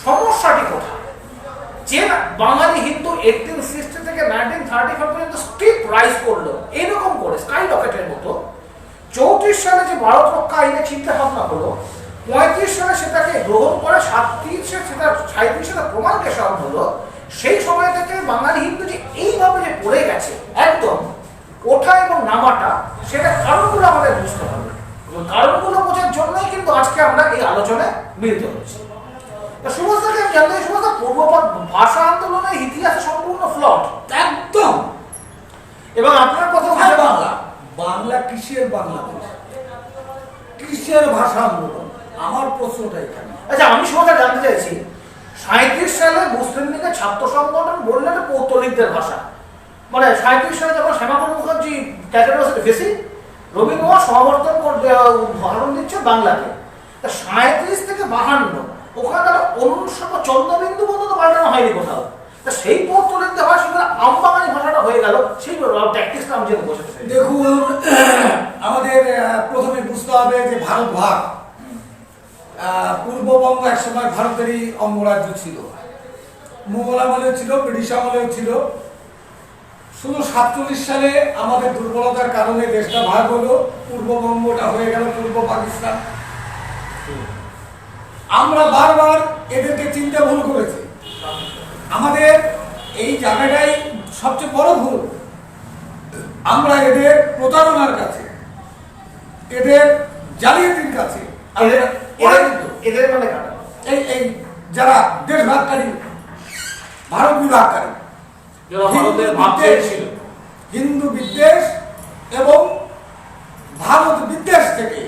সমস্যাটি কোথায়। যে বাঙালি হিন্দু 1860 থেকে 1935 পর্যন্ত স্টিপ রাইজ করলো এইরকম করে স্কাই রকেটের মতো, 34 সালে যে ভারত রক্ষা আইনে চিন্তা ভাবনা হলো, 35 সালে সেটাকে গ্রহণ করে, 37 সেটা 37 সালে প্রমাণকে সামনে হলো, সেই সময় থেকে বাঙালি হিন্দু যে এইভাবে যে পড়ে গেছে একদম ওঠা এবং নামাটা, সেটা কারণগুলো আমাদের বুঝতে হবে। এবং কারণগুলো বোঝার জন্যই কিন্তু আজকে আমরা এই আলোচনায় মিলিত হচ্ছি। সুভাষদাকে আমি জানতে চাই, সুভাষদা পূর্বপদ ভাষা আন্দোলনের ইতিহাসে সম্পূর্ণ ফ্লট একদম। এবং আপনার কথা বাংলা, বাংলা কিসের বাংলাদেশ, কিসের ভাষা আন্দোলন, আমার প্রশ্নটা এখানে। আচ্ছা, আমি সুভাষদা জানতে চাইছি, 37 সালে মুসলিম লীগের ছাত্র সংগঠন বললেন পৌত্তলিকদের ভাষা, মানে 37 সালে যখন শ্যামাপ্রসাদ মুখার্জি ক্যাটেগরি ভেসি রবীন্দ্রনাথ সমাবর্তন উদাহরণ দিচ্ছে বাংলাকে, 37 থেকে 52 ওখানে তারা অনুসর্গ চন্দ্রবিন্দু পর্যন্ত পাল্টানো হয়নি কোথাও। তা সেই পৌত্তলিকদের ভাষা আমবাঙালি ভাষাটা হয়ে গেল, সেই ট্যাকটিক্সটা আমি যেন বোঝাতে চাই। দেখুন, আমাদের প্রথমে বুঝতে হবে যে ভারত ভাগ, পূর্ববঙ্গ একসময় ভারতেরই অঙ্গরাজ্য ছিল, মুঘল আমলেও ছিল, ব্রিটিশ আমলেও ছিল। শুধু 47 সালে আমাদের দুর্বলতার কারণে দেশটা ভাগ হলো, পূর্ববঙ্গটা হয়ে গেল পূর্ব পাকিস্তান। আমরা বারবার এদেরকে চিন্তা ভুল করেছি। আমাদের এই জায়গাটাই সবচেয়ে বড় ভুল। আমরা এদের প্রতারণার কাছে, এদের জালিয়াতির কাছে, এদের মানে এই যারা দেশ ভাগকারী, ভারত বিভাগকারী, হিন্দু বিদ্বেষ এবং ভারত বিদ্বেষ থেকে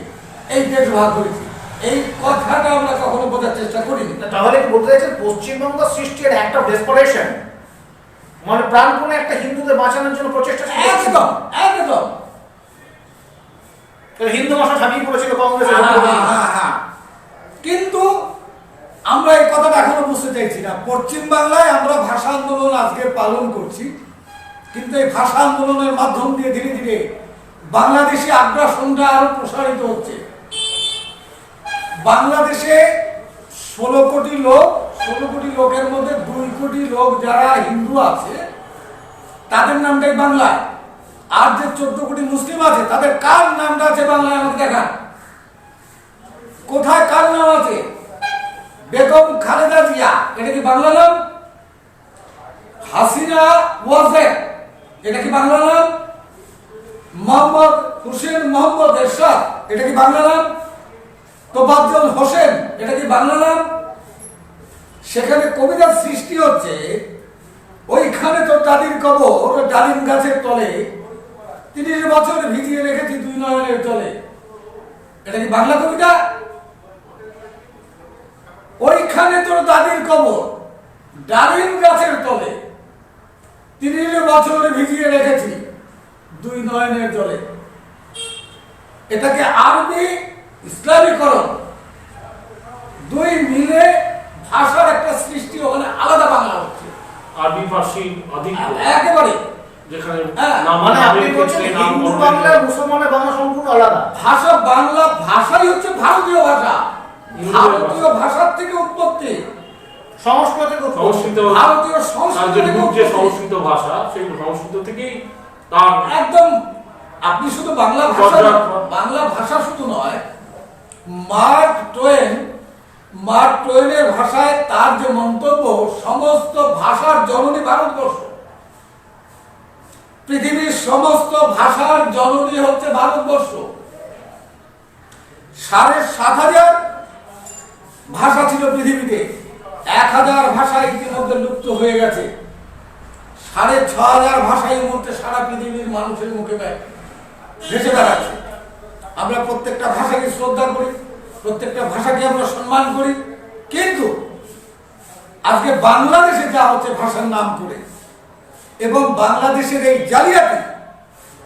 এই দেশ ভাগ হয়েছে, এই কথাটা আমরা কখনো বোঝার চেষ্টা করিনি। তাহলে কি বলতে চাইছেন পশ্চিমবঙ্গ সৃষ্টির একটা ডেসপারেশন, মানে প্রাণপণে একটা হিন্দুদের বাঁচানোর জন্য প্রচেষ্টা? একদম একদম। হিন্দু ভাষা ছাপিয়ে পড়েছিল কংগ্রেস। কিন্তু আমরা এই কথাটা এখনো বুঝতে চাইছি না। পশ্চিম বাংলায় আমরা ভাষা আন্দোলন আজকে পালন করছি, কিন্তু এই ভাষা আন্দোলনের মাধ্যম দিয়ে ধীরে ধীরে বাংলাদেশি আগ্রাসনটা আরো প্রসারিত হচ্ছে। বাংলাদেশে 16 কোটি লোক, 16 কোটি লোকের মধ্যে 2 কোটি লোক যারা হিন্দু আছে তাদের নামটাই বাংলায়, আর যে 14 কোটি মুসলিম আছে তাদের কার নামটা আছে বাংলায় আমাকে দেখান। কোথায় কার নাম আছে? বেগম খালেদা জিয়া, এটা কি বাংলা নাম? হাসিনা ওয়াজেদ, এটা কি বাংলা নাম? মোহাম্মদ হুসেন মোহাম্মদ এরশাদ, এটা কি বাংলা নাম? তোফাজ্জল হোসেন, এটা কি বাংলা নাম? সেখানে কবিতার সৃষ্টি হচ্ছে ওইখানে তো দাদির কবর ডালিম গাছের তলে 30 বছর ভিজিয়ে রেখেছি দুই নয়নের তলে। এটা কি বাংলা কবিতা? ওইখানে তোর দাদির কবর ডালিম গাছের তলে 30 বছর ভিজিয়ে রেখেছি দুই নয়নের জলে। এটাকে আরবি ইসলামীকরণ দুই মিলে ভাষার একটা সৃষ্টি, ওখানে আলাদা বাংলা হচ্ছে, আরবি ফার্সি অধিক একেবারে। যেখানে মানে আপনি বলছেন হিন্দু বাংলা মুসলমানের বাংলা সম্পূর্ণ আলাদা ভাষা বাংলা ভাষাই হচ্ছে ভারতীয় ভাষা, ভারতীয় ভাষার থেকে উৎপত্তি, সংস্কৃত ভারতীয় সংস্কৃত থেকে যে সংস্কৃত ভাষা সেই সংস্কৃত থেকেই তার একদম। আপনি শুধু বাংলা ভাষা শুধু নয়, মার্ক টোয়েনের ভাষায় তার যে মন্তব্য, সমস্ত ভাষার জননী ভারতবর্ষ, পৃথিবীর সমস্ত ভাষার জননী হচ্ছে ভারতবর্ষ। 7,500 ভাষা ছিল পৃথিবীতে, 1,000 ভাষা ইতিমধ্যে লুপ্ত হয়ে গেছে, 6,500 ভাষা এই মুহূর্তে সারা পৃথিবীর মানুষের মুখে ভেসে বেড়াচ্ছে। আমরা প্রত্যেকটা ভাষাকে শ্রদ্ধা করি, প্রত্যেকটা ভাষাকে আমরা সম্মান করি, কিন্তু আজকে বাংলাদেশে যা হচ্ছে ভাষার নাম করে এবং বাংলাদেশের এই জালিয়াতি,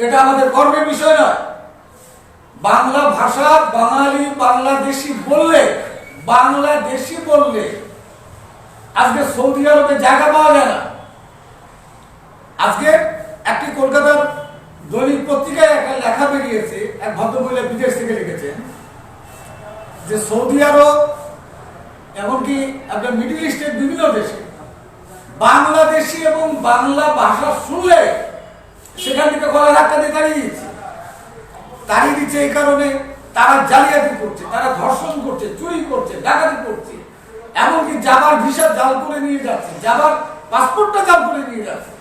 এটা আমাদের গর্বের বিষয় নয়। বাংলা ভাষা বাঙালি বাংলাদেশি বললে আজকে সৌদি আরবে জায়গা পাওয়া যায় না। আজকে একটি কলকাতার দৈনিক পত্রিকায় একটা লেখা বেরিয়েছে, এক ভদ্রমহিলা বিদেশ থেকে লিখেছেন যে সৌদি আরব এমনকি আপনার মিডল ইস্টের বিভিন্ন দেশে বাংলাদেশি এবং বাংলা ভাষা শুনলে সেখান থেকে গলা ধাক্কা দিয়ে তাড়িয়ে দিচ্ছে। এই কারণে তারা জালিয়াতি করছে, তারা ধর্ষণ করছে, চুরি করছে, ডাকাতি করছে, এমনকি যাবার ভিসা জাল করে নিয়ে যাচ্ছে, যাবার পাসপোর্টটা জাল করে নিয়ে যাচ্ছে।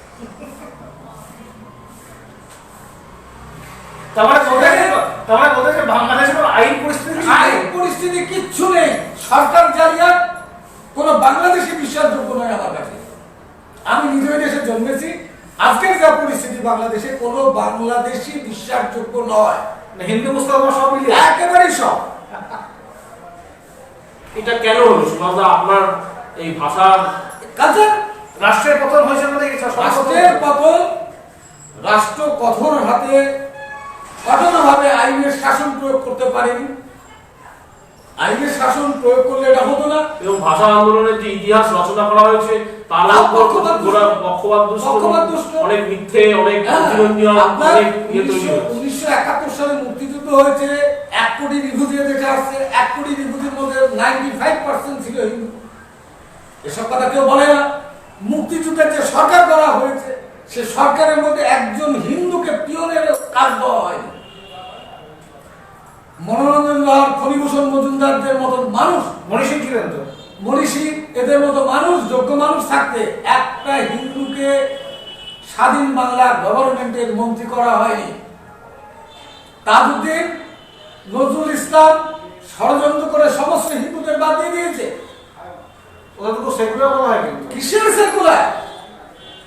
আইন পরিস্থিতি কিচ্ছু নেই, সরকার জালিয়াত, কোন বাংলাদেশি বিশ্বাসযোগ্য নয় আমার কাছে। আমি নিজের দেশে জন্মেছি, আজকের যা পরিস্থিতি বাংলাদেশে কোন বাংলাদেশি বিশ্বাসযোগ্য নয়। হিন্দু মুসলমান সব মিলে একেবারেই সব। এটা কেন হলো সুভাষদা? আপনার এই ভাষার কাজে রাষ্ট্রের পতন হয়েছে না? রাষ্ট্রের পতন, রাষ্ট্র কঠোর হাতে কঠোরভাবে আইনের শাসন প্রয়োগ করতে পারেনি। আইনের শাসন প্রয়োগ করলে এটা হতো না। এবং ভাষা আন্দোলনের যে ইতিহাস রচনা করা হয়েছে তার পক্ষপাত দুষ্ট, অনেক মিথ্যে, অনেক অতিরঞ্জন, অনেক ইয়ে তৈরি হয়েছে। 1971 সালে মুক্তিযুদ্ধ হয়েছে, 1 কোটি রিফিউজি দেশে আসছে, 1 কোটি রিফিউজির মধ্যে 95% ছিল হিন্দু। এসব কথা কেউ বলে না। মুক্তিযুদ্ধের যে সরকার করা হয়েছে সে সরকারের মধ্যে একজন হিন্দুকে পিয়নের কাজ দেওয়া হয়নি। মনোরঞ্জন লাল, ফণীভূষণ মজুমদারদের মতো মানুষ, মনীষী ছিলেন তো, মনীষী এদের মতো মানুষ, যোগ্য মানুষ থাকতে একটা হিন্দুকে স্বাধীন বাংলা গভর্নমেন্টের মন্ত্রী করা হয়নি। তাজউদ্দিন, নজরুল ইসলাম ষড়যন্ত্র করে সমস্ত হিন্দুদের বাদ দিয়ে দিয়েছে। ওটা তো সেকুলার বলা হয়, কিন্তু কিসের সেকুলার?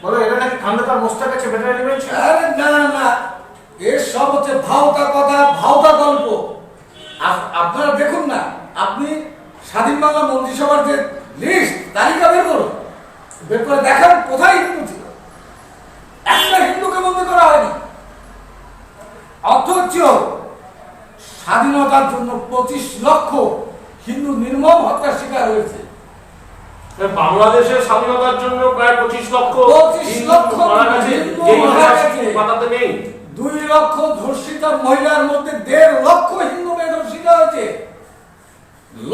বলো এটা নাকি খান্ডাতার মোস্তাক আছে বেটার এলিমেন্ট। আরে না না, এর সব হচ্ছে ভাওতা কথা, ভাওতা গল্প। আপনারা দেখুন না, আপনি স্বাধীন বাংলা মন্ত্রিসভার যে লিস্ট, তালিকা বের করুন, বের করে দেখান কোথায় হিন্দু ছিল। একটা হিন্দুকে মন্ত্রী করা হয়নি। অথচ স্বাধীনতার জন্য 25 লক্ষ হিন্দু নির্মম হত্যার শিকার হয়েছে। বাংলাদেশের স্বাধীনতার জন্য প্রায় 25 লক্ষ মারা গেছে, পাতাতে নেই। 2 লক্ষ ধর্ষিত মহিলার মধ্যে 1.5 লক্ষ হিন্দু মেয়ে ধর্ষিত হয়েছে।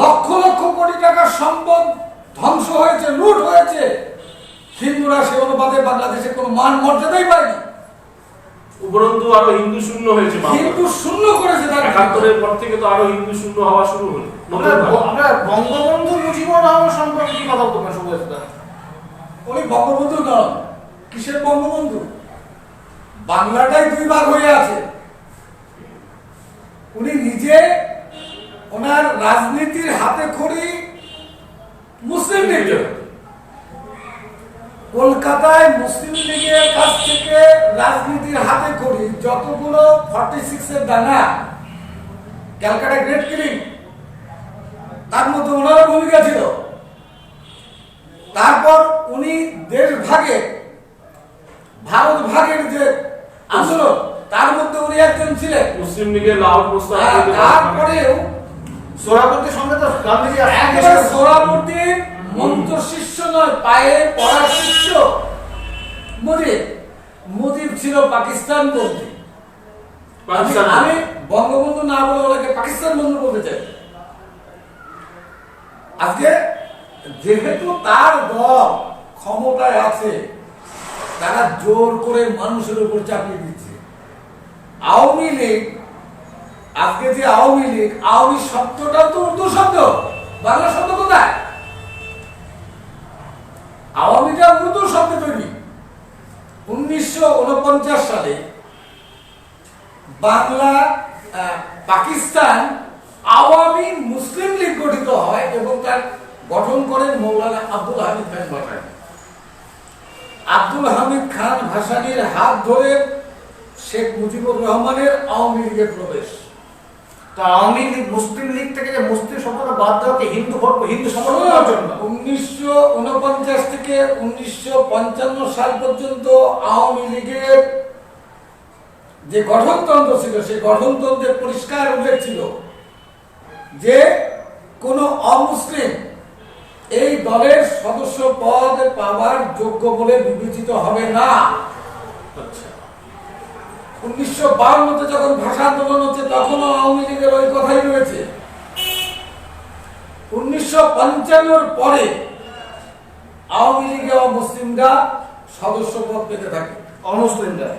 লক্ষ লক্ষ কোটি টাকার সম্পদ ধ্বংস হয়েছে, লুট হয়েছে। হিন্দুরা সে অনুপাতে বাংলাদেশে কোনো মান মর্যাদাই পায়নি। উপরন্তু আরো হিন্দু শূন্য হয়েছে, হিন্দু শূন্য করেছে। 71-এর পর থেকে তো আরো হিন্দু শূন্য হওয়া শুরু হলো। আমরা বঙ্গবন্ধু মুজিবুর রহমান সম্পর্কে কি কথা বলতে পারেন? উনি বঙ্গবন্ধু নন। কিসের বঙ্গবন্ধু? বাংলাটাই 2 ভাগ হয়ে আছে। উনি নিজে ওনার রাজনীতির হাতে খড়ি মুসলিম লীগ। কলকাতায় মুসলিম লীগের কাছ থেকে রাজনীতির হাতে করি যতগুলো 46-এর দাঙ্গা, ক্যালকাটা গ্রেট কিলিং, তার মধ্যে ওনার ভূমিকা ছিল। তারপর উনি দেশ ভাগে, ভারত ভাগের যে আন্দোলন, তার মধ্যে উনি একজন ছিলেন। মুসলিম লীগের লাহোর প্রস্তাব, তারপরেও সোহরাবুদ্দিন সঙ্গে তো গান্ধীজি একেবারে সোহরাবুদ্দিন মন্ত্র শিষ্য নয়, পায়ে পড়া শিষ্য মুজিব ছিল পাকিস্তান বন্ধু। আমি বঙ্গবন্ধু না বলে ওনাকে পাকিস্তান বন্ধু বলতে চাই। আজকে যেহেতু তার দল ক্ষমতায় আছে, তারা জোর করে মানুষের উপর চাপিয়ে দিচ্ছে। আওয়ামী লীগ, আজকে যে আওয়ামী লীগ, আওয়ামী শব্দটা তো উর্দু শব্দ, বাংলা শব্দ কোথায়? আওয়ামীটা উর্দু শব্দ তৈরি। 1949 সালে বাংলা পাকিস্তান আওয়ামী মুসলিম লীগ গঠিত হয় এবং তার গঠন করেন মৌলানা আব্দুল হামিদ খান ভাসানী। আব্দুল হামিদ খান ভাসানীর হাত ধরে শেখ মুজিবুর রহমানের আওয়ামী লীগে প্রবেশ। তো আওয়ামী লীগ মুসলিম লীগ থেকে যে মুসলিম শব্দটা বাদ দেওয়াকে হিন্দু ভোট, হিন্দু সমর্থনের জন্য 1949 থেকে 1955 সাল পর্যন্ত আওয়ামী লীগের যে গঠনতন্ত্র ছিল, সেই গঠনতন্ত্রে পরিষ্কার উল্লেখ ছিল যে কোন অমুসলিম এই দলের সদস্য পদ পাওয়ার যোগ্য বলে বিবেচিত হবে না। 1952 যখন ভাষা আন্দোলন হচ্ছে তখনও আওয়ামী লীগের ওই কথাই রয়েছে। 1955 পরে আওয়ামী লীগে অমুসলিমরা সদস্য পদ পেতে থাকে। অমুসলিমরা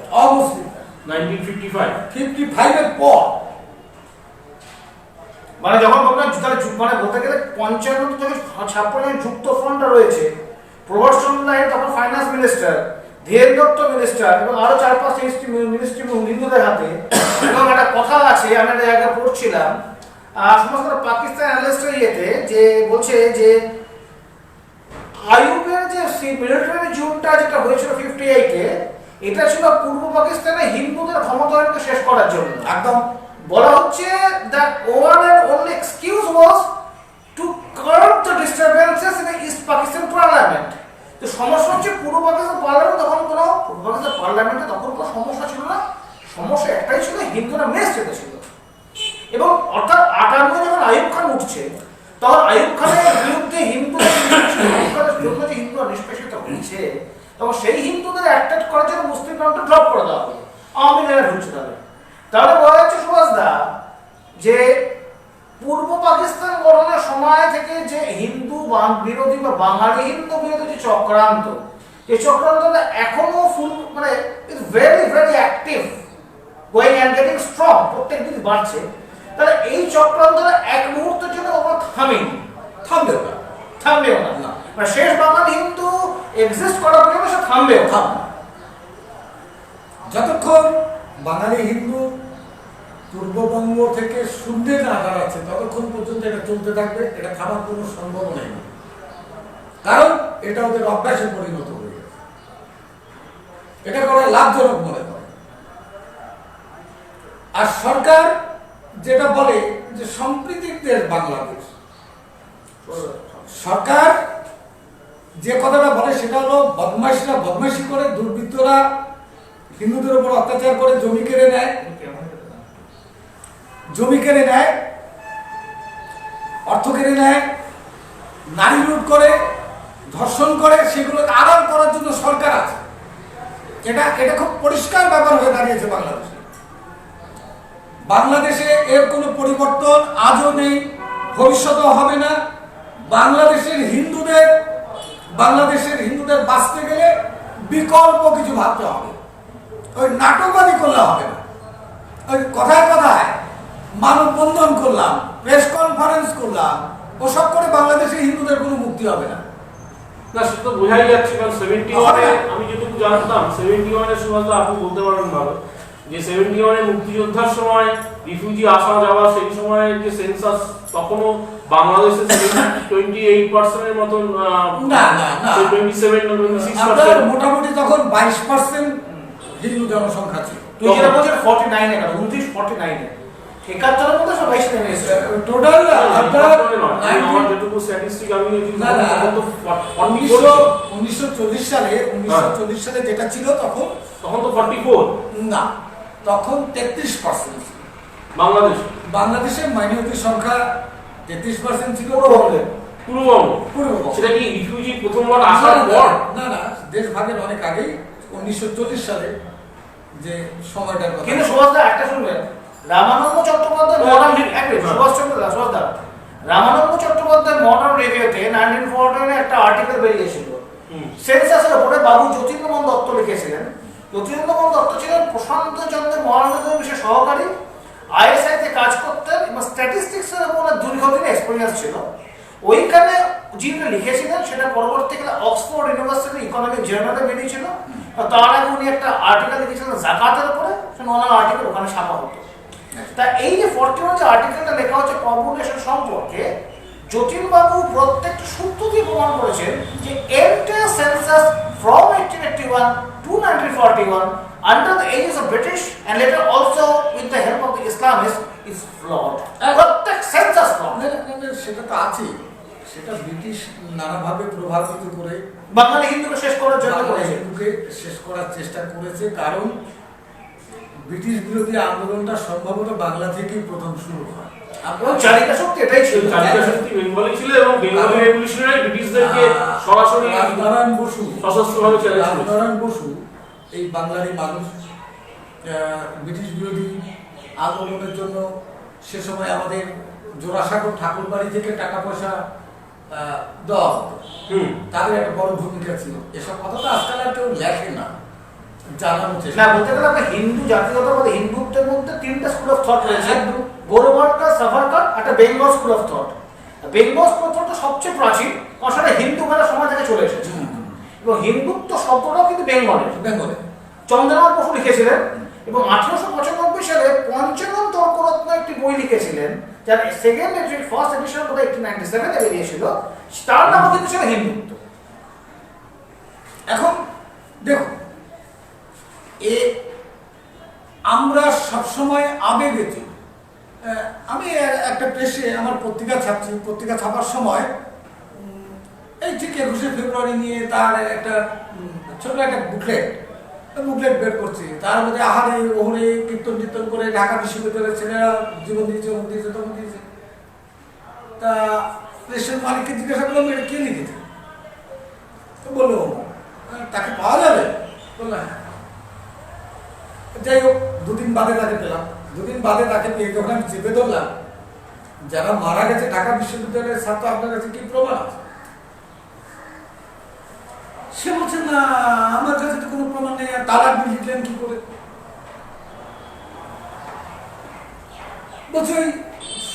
1955 এর পর, মানে যখন আপনার মানে বলতে গেলে 55 থেকে 56 যুক্ত ফ্রন্টটা রয়েছে, প্রভাস চন্দ্র নাইক তখন finance minister, Dhiren Dutta minister এবং আরো 4-5 মিনিস্ট্রি হিন্দুদের হাতে। এবং একটা কথা আছে, আমি একটা জায়গায় পড়ছিলাম সমস্ত পাকিস্তান অ্যানালিস্টের ইয়েতে, যে বলছে যে আইয়ুবের যে মিলিটারি জুনটা যেটা হয়েছিল 58-এ, এটা ছিল পূর্ব পাকিস্তানে হিন্দুদের ক্ষমতায়নকে শেষ করার জন্য। একদম বলা হচ্ছে that one and only excuse was to curb the disturbances in the East Pakistan Parliament. তো সমস্যা হচ্ছে পূর্ব পাকিস্তান পার্লামেন্ট তখন কোনো পূর্ব পাকিস্তান পার্লামেন্টে তখন কোনো সমস্যা ছিল না, সমস্যা একটাই ছিল, হিন্দুরা মেস ছিল। এবং অর্থাৎ 58 যখন আইয়ুব খান উঠছে, তখন আইয়ুব খানের বিরুদ্ধে হিন্দুরা নিষ্পেষিত হয়েছে, তখন সেই হিন্দুদের অ্যাট্রাক্ট করার জন্য মুসলিম কাউন্টার ড্রপ করে দেওয়া হলো, আওয়ামী লীগেরা ঢুকছে তাহলে। তাহলে বলা যাচ্ছে সুভাষদা যে পূর্ব পাকিস্তান গঠনের সময় থেকে যে হিন্দু বিরোধী বা বাঙালি হিন্দু বিরোধী যে চক্রান্ত, এই চক্রান্তটা এখনো ফুল মানে is very very active, going and getting strong, প্রত্যেক দিন বাড়ছে। তাহলে এই চক্রান্তটা এক মুহূর্তের জন্য ওরা থামবেও না। মানে শেষ বাঙালি হিন্দু এক্সিস্ট করার পর্যন্ত সে থামবে। যতক্ষণ বাঙালি হিন্দু পূর্ববঙ্গ থেকে শূন্যে না দাঁড়াচ্ছে ততক্ষণ পর্যন্ত এটা চলতে থাকবে, এটা থামার কোনো সম্ভব নেই, কারণ এটা ওদের অভ্যাসে পরিণত হয়ে গেছে। এটা করা লাভজনক মনে করে। আর সরকার যেটা বলে যে সম্প্রীতির দেশ বাংলাদেশ, সরকার যে কথাটা বলে সেটা হলো বদমাইশরা বদমাইশি করে, দুর্বৃত্তরা হিন্দুদের উপর অত্যাচার করে জমি কেড়ে নেয়, অর্থ কেড়ে নেয়, নারী লুট করে, ধর্ষণ করে, সেগুলো আড়াল করার জন্য সরকার আছে। এটা খুব পরিষ্কার ব্যাপার হয়ে দাঁড়িয়েছে বাংলাদেশে এর কোনো পরিবর্তন আজও নেই, ভবিষ্যতেও হবে না। বাংলাদেশের হিন্দুদের বাঁচতে গেলে বিকল্প কিছু ভাবতে হবে। ওই নাটকবাদী করলে হবে না। ওই কথায় মানববন্ধন করলাম, প্রেস কনফারেন্স করলাম, ওসব করে বাংলাদেশের হিন্দুদের কোনো মুক্তি হবে না। না, সেটা তো বোঝাই যাচ্ছে, কারণ 71-এ আমি যেটুকু জানতাম, 71-এর সময় তো আপনি বলতে পারবেন ভালো, যে 71-এ মুক্তিযোদ্ধার সময় রিফিউজি আসা যাওয়া, সেই সময় যে সেন্সাস তখনও বাংলাদেশে 28% এর মতন না না না 27 না 26% আপনার মোটামুটি তখন 22% হিন্দু জনসংখ্যা ছিল। তুই যেটা বলছেন 49 এ কেন 29 49 এ 71 এর মধ্যে সব 22 নেমে এসেছে। টোটাল আপনার আমার যেটুকু স্ট্যাটিস্টিক আমি না, না, তখন তো 1940 সালে যেটা ছিল তখন তো 44 না, তখন 33% ছিল। বাংলাদেশে মাইনরিটির সংখ্যা 33% ছিল পূর্ববঙ্গ। পূর্ববঙ্গ। সেটা কি রিফিউজি প্রথমবার আসার পর? না না, দেশ ভাগের অনেক আগেই 1940 সালে যে সময়টার কথা। কিন্তু সুভাষদা একটা শুনবেন, রামানন্দ চট্টোপাধ্যায় মডার্ন সুভাষদা রামানন্দ চট্টোপাধ্যায় মডার্ন রিভিউতে 1914 এ একটা আর্টিকেল বেরিয়েছিল সেন্সাসের উপরে। বাবু যতীন্দ্রমোহন দত্ত লিখেছিলেন। যতীন্দ্রমোহন দত্ত ছিলেন প্রশান্ত চন্দ্র মহানন্দের বিশেষ সহকারী, আইএসআই তে কাজ করতেন এবং স্ট্যাটিস্টিক্সের উপরে দীর্ঘদিনের এক্সপেরিয়েন্স ছিল। ওইখানে যিনি লিখেছিলেন সেটা পরবর্তীকালে অক্সফোর্ড ইউনিভার্সিটি ইকোনমিক জার্নালে বেরিয়েছিল। তার আগে উনি একটা আর্টিকেল লিখেছিলেন জাকাতের উপরে, ওনার আর্টিকেল ওখানে ছাপা হতো। তা এই যে 41 যে আর্টিকেলটা লেখা হচ্ছে পপুলেশন সম্পর্কে, যতীনবাবু প্রত্যেকটা সূত্র দিয়ে প্রমাণ করেছেন যে entire census from 1881 to 1941 under the aegis of British and later also with the help of the Islamists is flawed. প্রত্যেক সেন্সাস flawed। সেটা তো আছে, সেটা ব্রিটিশ নানাভাবে প্রভাবিত করে বাঙালি হিন্দুকে শেষ করার জন্য করেছে। হিন্দুকে শেষ করার চেষ্টা করেছে, কারণ ব্রিটিশ বিরোধী আন্দোলনটা সম্ভবত বাংলা থেকেই প্রথম শুরু হয়। চালিকা শক্তি এটাই ছিল। চালিকা শক্তি বেঙ্গলি ছিল এবং বেঙ্গলি রেভলিউশনারি ব্রিটিশদেরকে সরাসরি রাজনারায়ণ বসু, সশস্ত্রভাবে চালিয়েছিল। রাজনারায়ণ বসু এই বাঙালি মানুষ ব্রিটিশ বিরোধী আন্দোলনের জন্য সে সময় আমাদের জোড়াসাঁকোর ঠাকুরবাড়ি থেকে টাকা পয়সা দেওয়া হতো। তাদের একটা বড় ভূমিকা ছিল। এসব কথা তো আজকাল আর কেউ লেখে না, জানানো চেষ্টা না বলতে গেলে আপনার হিন্দু জাতীয়তাবাদী হিন্দুত্বের মধ্যে তিনটা স্কুল অফ থট রয়েছে, গোরবাটকা, সাভারকার, একটা Bengal school of thought. Bengal school of থটটা সবচেয়ে প্রাচীন, কারণ সেটা হিন্দু মেলা সমাজ থেকে চলে এসেছে এবং হিন্দুত্ব শব্দটাও কিন্তু বেঙ্গলে। চন্দ্রনাথ বসু লিখেছিলেন এবং 1895 সালে পঞ্চম তর্করত্ন একটি বই লিখেছিলেন, যার সেকেন্ড এডিশন, ফার্স্ট এডিশন বোধহয় 1897 এ বেরিয়েছিল। তার নামও কিন্তু ছিল হিন্দুত্ব। এখন দেখুন, আমরা সবসময় আবেগে চলি। আমি একটা প্রেসে আমার পত্রিকা ছাপছি, পত্রিকা ছাপার সময় এই ঠিক 21শে ফেব্রুয়ারি নিয়ে তার একটা ছোট একটা বুকলেট বের করছি। তার মধ্যে আহারে ওহরে কীর্তন করে ঢাকা বিশ্ববিদ্যালয়ের ছেলেরা জীবন দিয়েছে, অমুক দিয়েছে, তমুক দিয়েছে। তা প্রেসের মালিককে জিজ্ঞাসা করলাম এটা কে লিখেছে, তো বললো তাকে পাওয়া যাবে, বললাম হ্যাঁ। যাই হোক, দুদিন বাদে তাকে পেলাম। দুদিন বাদে তাকে পেয়ে যখন আমি চেপে ধরলাম, যারা মারা গেছে ঢাকা বিশ্ববিদ্যালয়ের ছাত্র, আপনার কাছে কি প্রমাণ আছে? সে বলছে না, আমার কাছে তো কোনো প্রমাণ নেই। তারা আপনি লিখলেন কি করে? বলছে ওই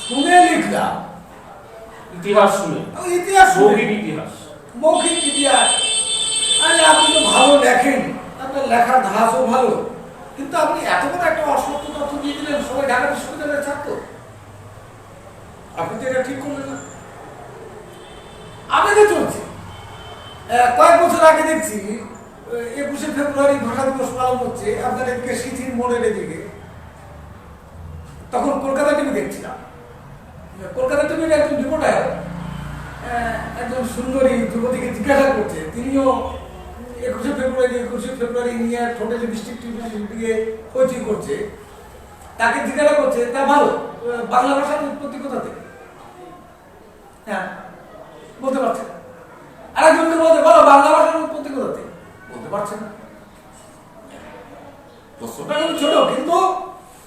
শুনে লিখলাম, ইতিহাস শুনে, ইতিহাস মৌখিক ইতিহাস। আরে আপনি তো ভালো লেখেন, আপনার লেখার ধাঁচও ভালো, কিন্তু আপনি এত বড় একটা অসত্য তথ্য দিয়ে দিলেন, সবাই ঢাকা বিশ্ববিদ্যালয়ের ছাত্র। আপনি তো এটা ঠিক করলেন না। আবেগে চলছে। কয়েক বছর আগে দেখছি 21শে ফেব্রুয়ারি ভাষা দিবস পালন হচ্ছে আপনার এদিকে সিথির মোড়ের এদিকে। তখন কলকাতা টিভি দেখছিলাম। কলকাতা টিভির একজন রিপোর্টার একজন সুন্দরী যুবতীকে জিজ্ঞাসা করছে, তিনিও 21শে ফেব্রুয়ারি নিয়ে ঠোঁটে লিপস্টিক দিয়ে হইচই করছে। তাকে জিজ্ঞাসা করছে, তা ভালো, বাংলা ভাষার উৎপত্তি কোথা থেকে? হ্যাঁ, বলতে পারছে না। আরেকজনকে বলতে বলো বাংলা ভাষার উৎপত্তি কোথা থেকে? বলতে পারছে না। প্রশ্নটা কিন্তু ছোট, কিন্তু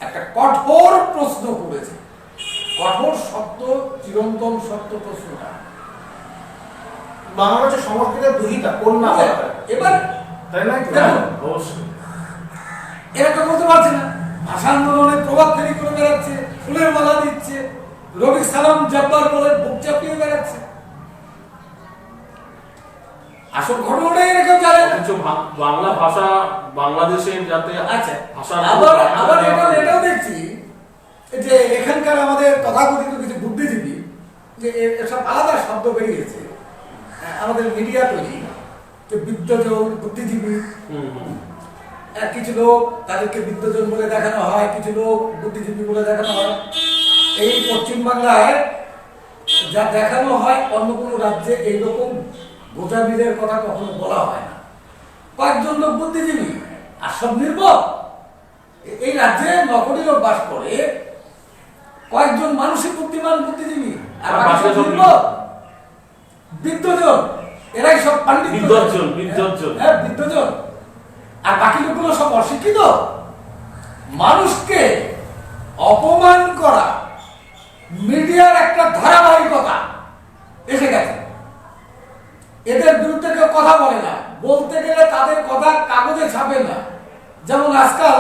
একটা কঠোর প্রশ্ন করেছে। কঠোর সত্য, চিরন্তন সত্য প্রশ্নটা। বাংলা হচ্ছে সংস্কৃতের দুহিতা, কন্যা। এবার তাই না? অবশ্যই এরা তো বলতে পারছে না। ভাষা আন্দোলনের প্রভাব ফেরি করে বেড়াচ্ছে, ফুলের মালা দিচ্ছে, রবি সালাম জব্বার বলে বুক চাপিয়ে বেড়াচ্ছে। আসল ঘটনাটাই এরা কেউ জানে না। বাংলা ভাষা বাংলাদেশের যাতে আচ্ছা, আবার এটাও দেখছি যে এখানকার আমাদের তথাকথিত কিছু বুদ্ধিজীবী যে এসব আলাদা শব্দ বেরিয়েছে আমাদের মিডিয়া তৈরি, যে বিদ্যজন, বুদ্ধিজীবী, কিছু লোক তাদেরকে বিদ্যজন বলে দেখানো হয়, কিছু লোক বুদ্ধিজীবী বলে দেখানো হয়। এই পশ্চিমবাংলায় যা দেখানো হয় অন্য কোনো রাজ্যে এইরকম গোটাবিদের কথা কখনো বলা হয় না। কয়েকজন লোক বুদ্ধিজীবী আর সব নির্ভর। এই রাজ্যে নকলি লোক বাস করে, কয়েকজন মানুষই বুদ্ধিমান বুদ্ধিজীবী আর বাকি সব নির্ভর বিদ্যজন। এরাই সব পান্ডিত, হ্যাঁ বিদ্যজন। আর বাকি লোকগুলো সব অশিক্ষিত। মানুষকে অপমান করা মিডিয়ার একটা ধারাবাহিকতা এসে গেছে। এদের বিরুদ্ধে কেউ কথা বলে না, বলতে গেলে তাদের কথা কাগজে ছাপে না। যেমন আজকাল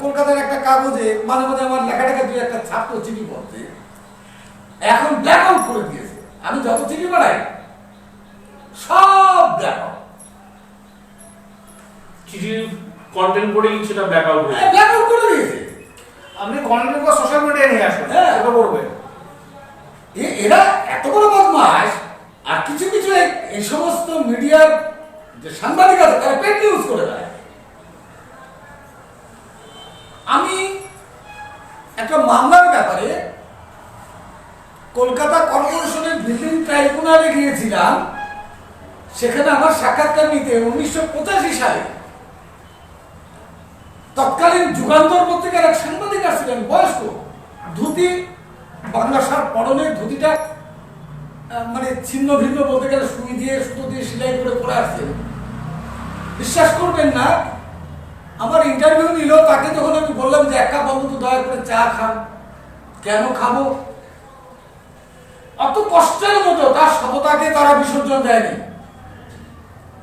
কলকাতার একটা কাগজে মাঝে মাঝে আমার লেখাটাকে দুই একটা ছাত্র চিঠি পড়তে, এখন ব্ল্যাক আউট করে দিয়েছে। আমি যত চিঠি পাঠাই সব ব্ল্যাক আউট, চিঠির কন্টেন্ট পড়েই সেটা ব্ল্যাক আউট করে দিয়েছে। আপনি কন্টেন্ট করে সোশ্যাল মিডিয়ায় নিয়ে আসবেন, হ্যাঁ এটা করবে। এরা এত বড় বদমাশ। আর কিছু কিছু এই সমস্ত মিডিয়ার যে সাংবাদিক আছে তারা পেড নিউজ করে দেয়। আমি একটা মামলার ব্যাপারে কলকাতা কর্পোরেশনের বিল্ডিং ট্রাইব্যুনালে গিয়েছিলাম। সেখানে আমার সাক্ষাৎকার নিতে 1985 সালে তৎকালীন যুগান্তর পত্রিকার এক সাংবাদিক আসছিলেন, বয়স্ক, ধুতি, বাংলা শার্ট পরনে, ধুতিটা মানে ছিন্ন ভিন্ন বলতে গেলে সুই দিয়ে সুতো দিয়ে সেলাই করে পরে আসছেন। বিশ্বাস করবেন না, আমার ইন্টারভিউ নিল। তাকে যখন আমি বললাম যে এক কাপ অন্তত দয়া করে চা খান, কেন খাবো, অত কষ্টের মতো তার সততাকে তারা বিসর্জন দেয়নি।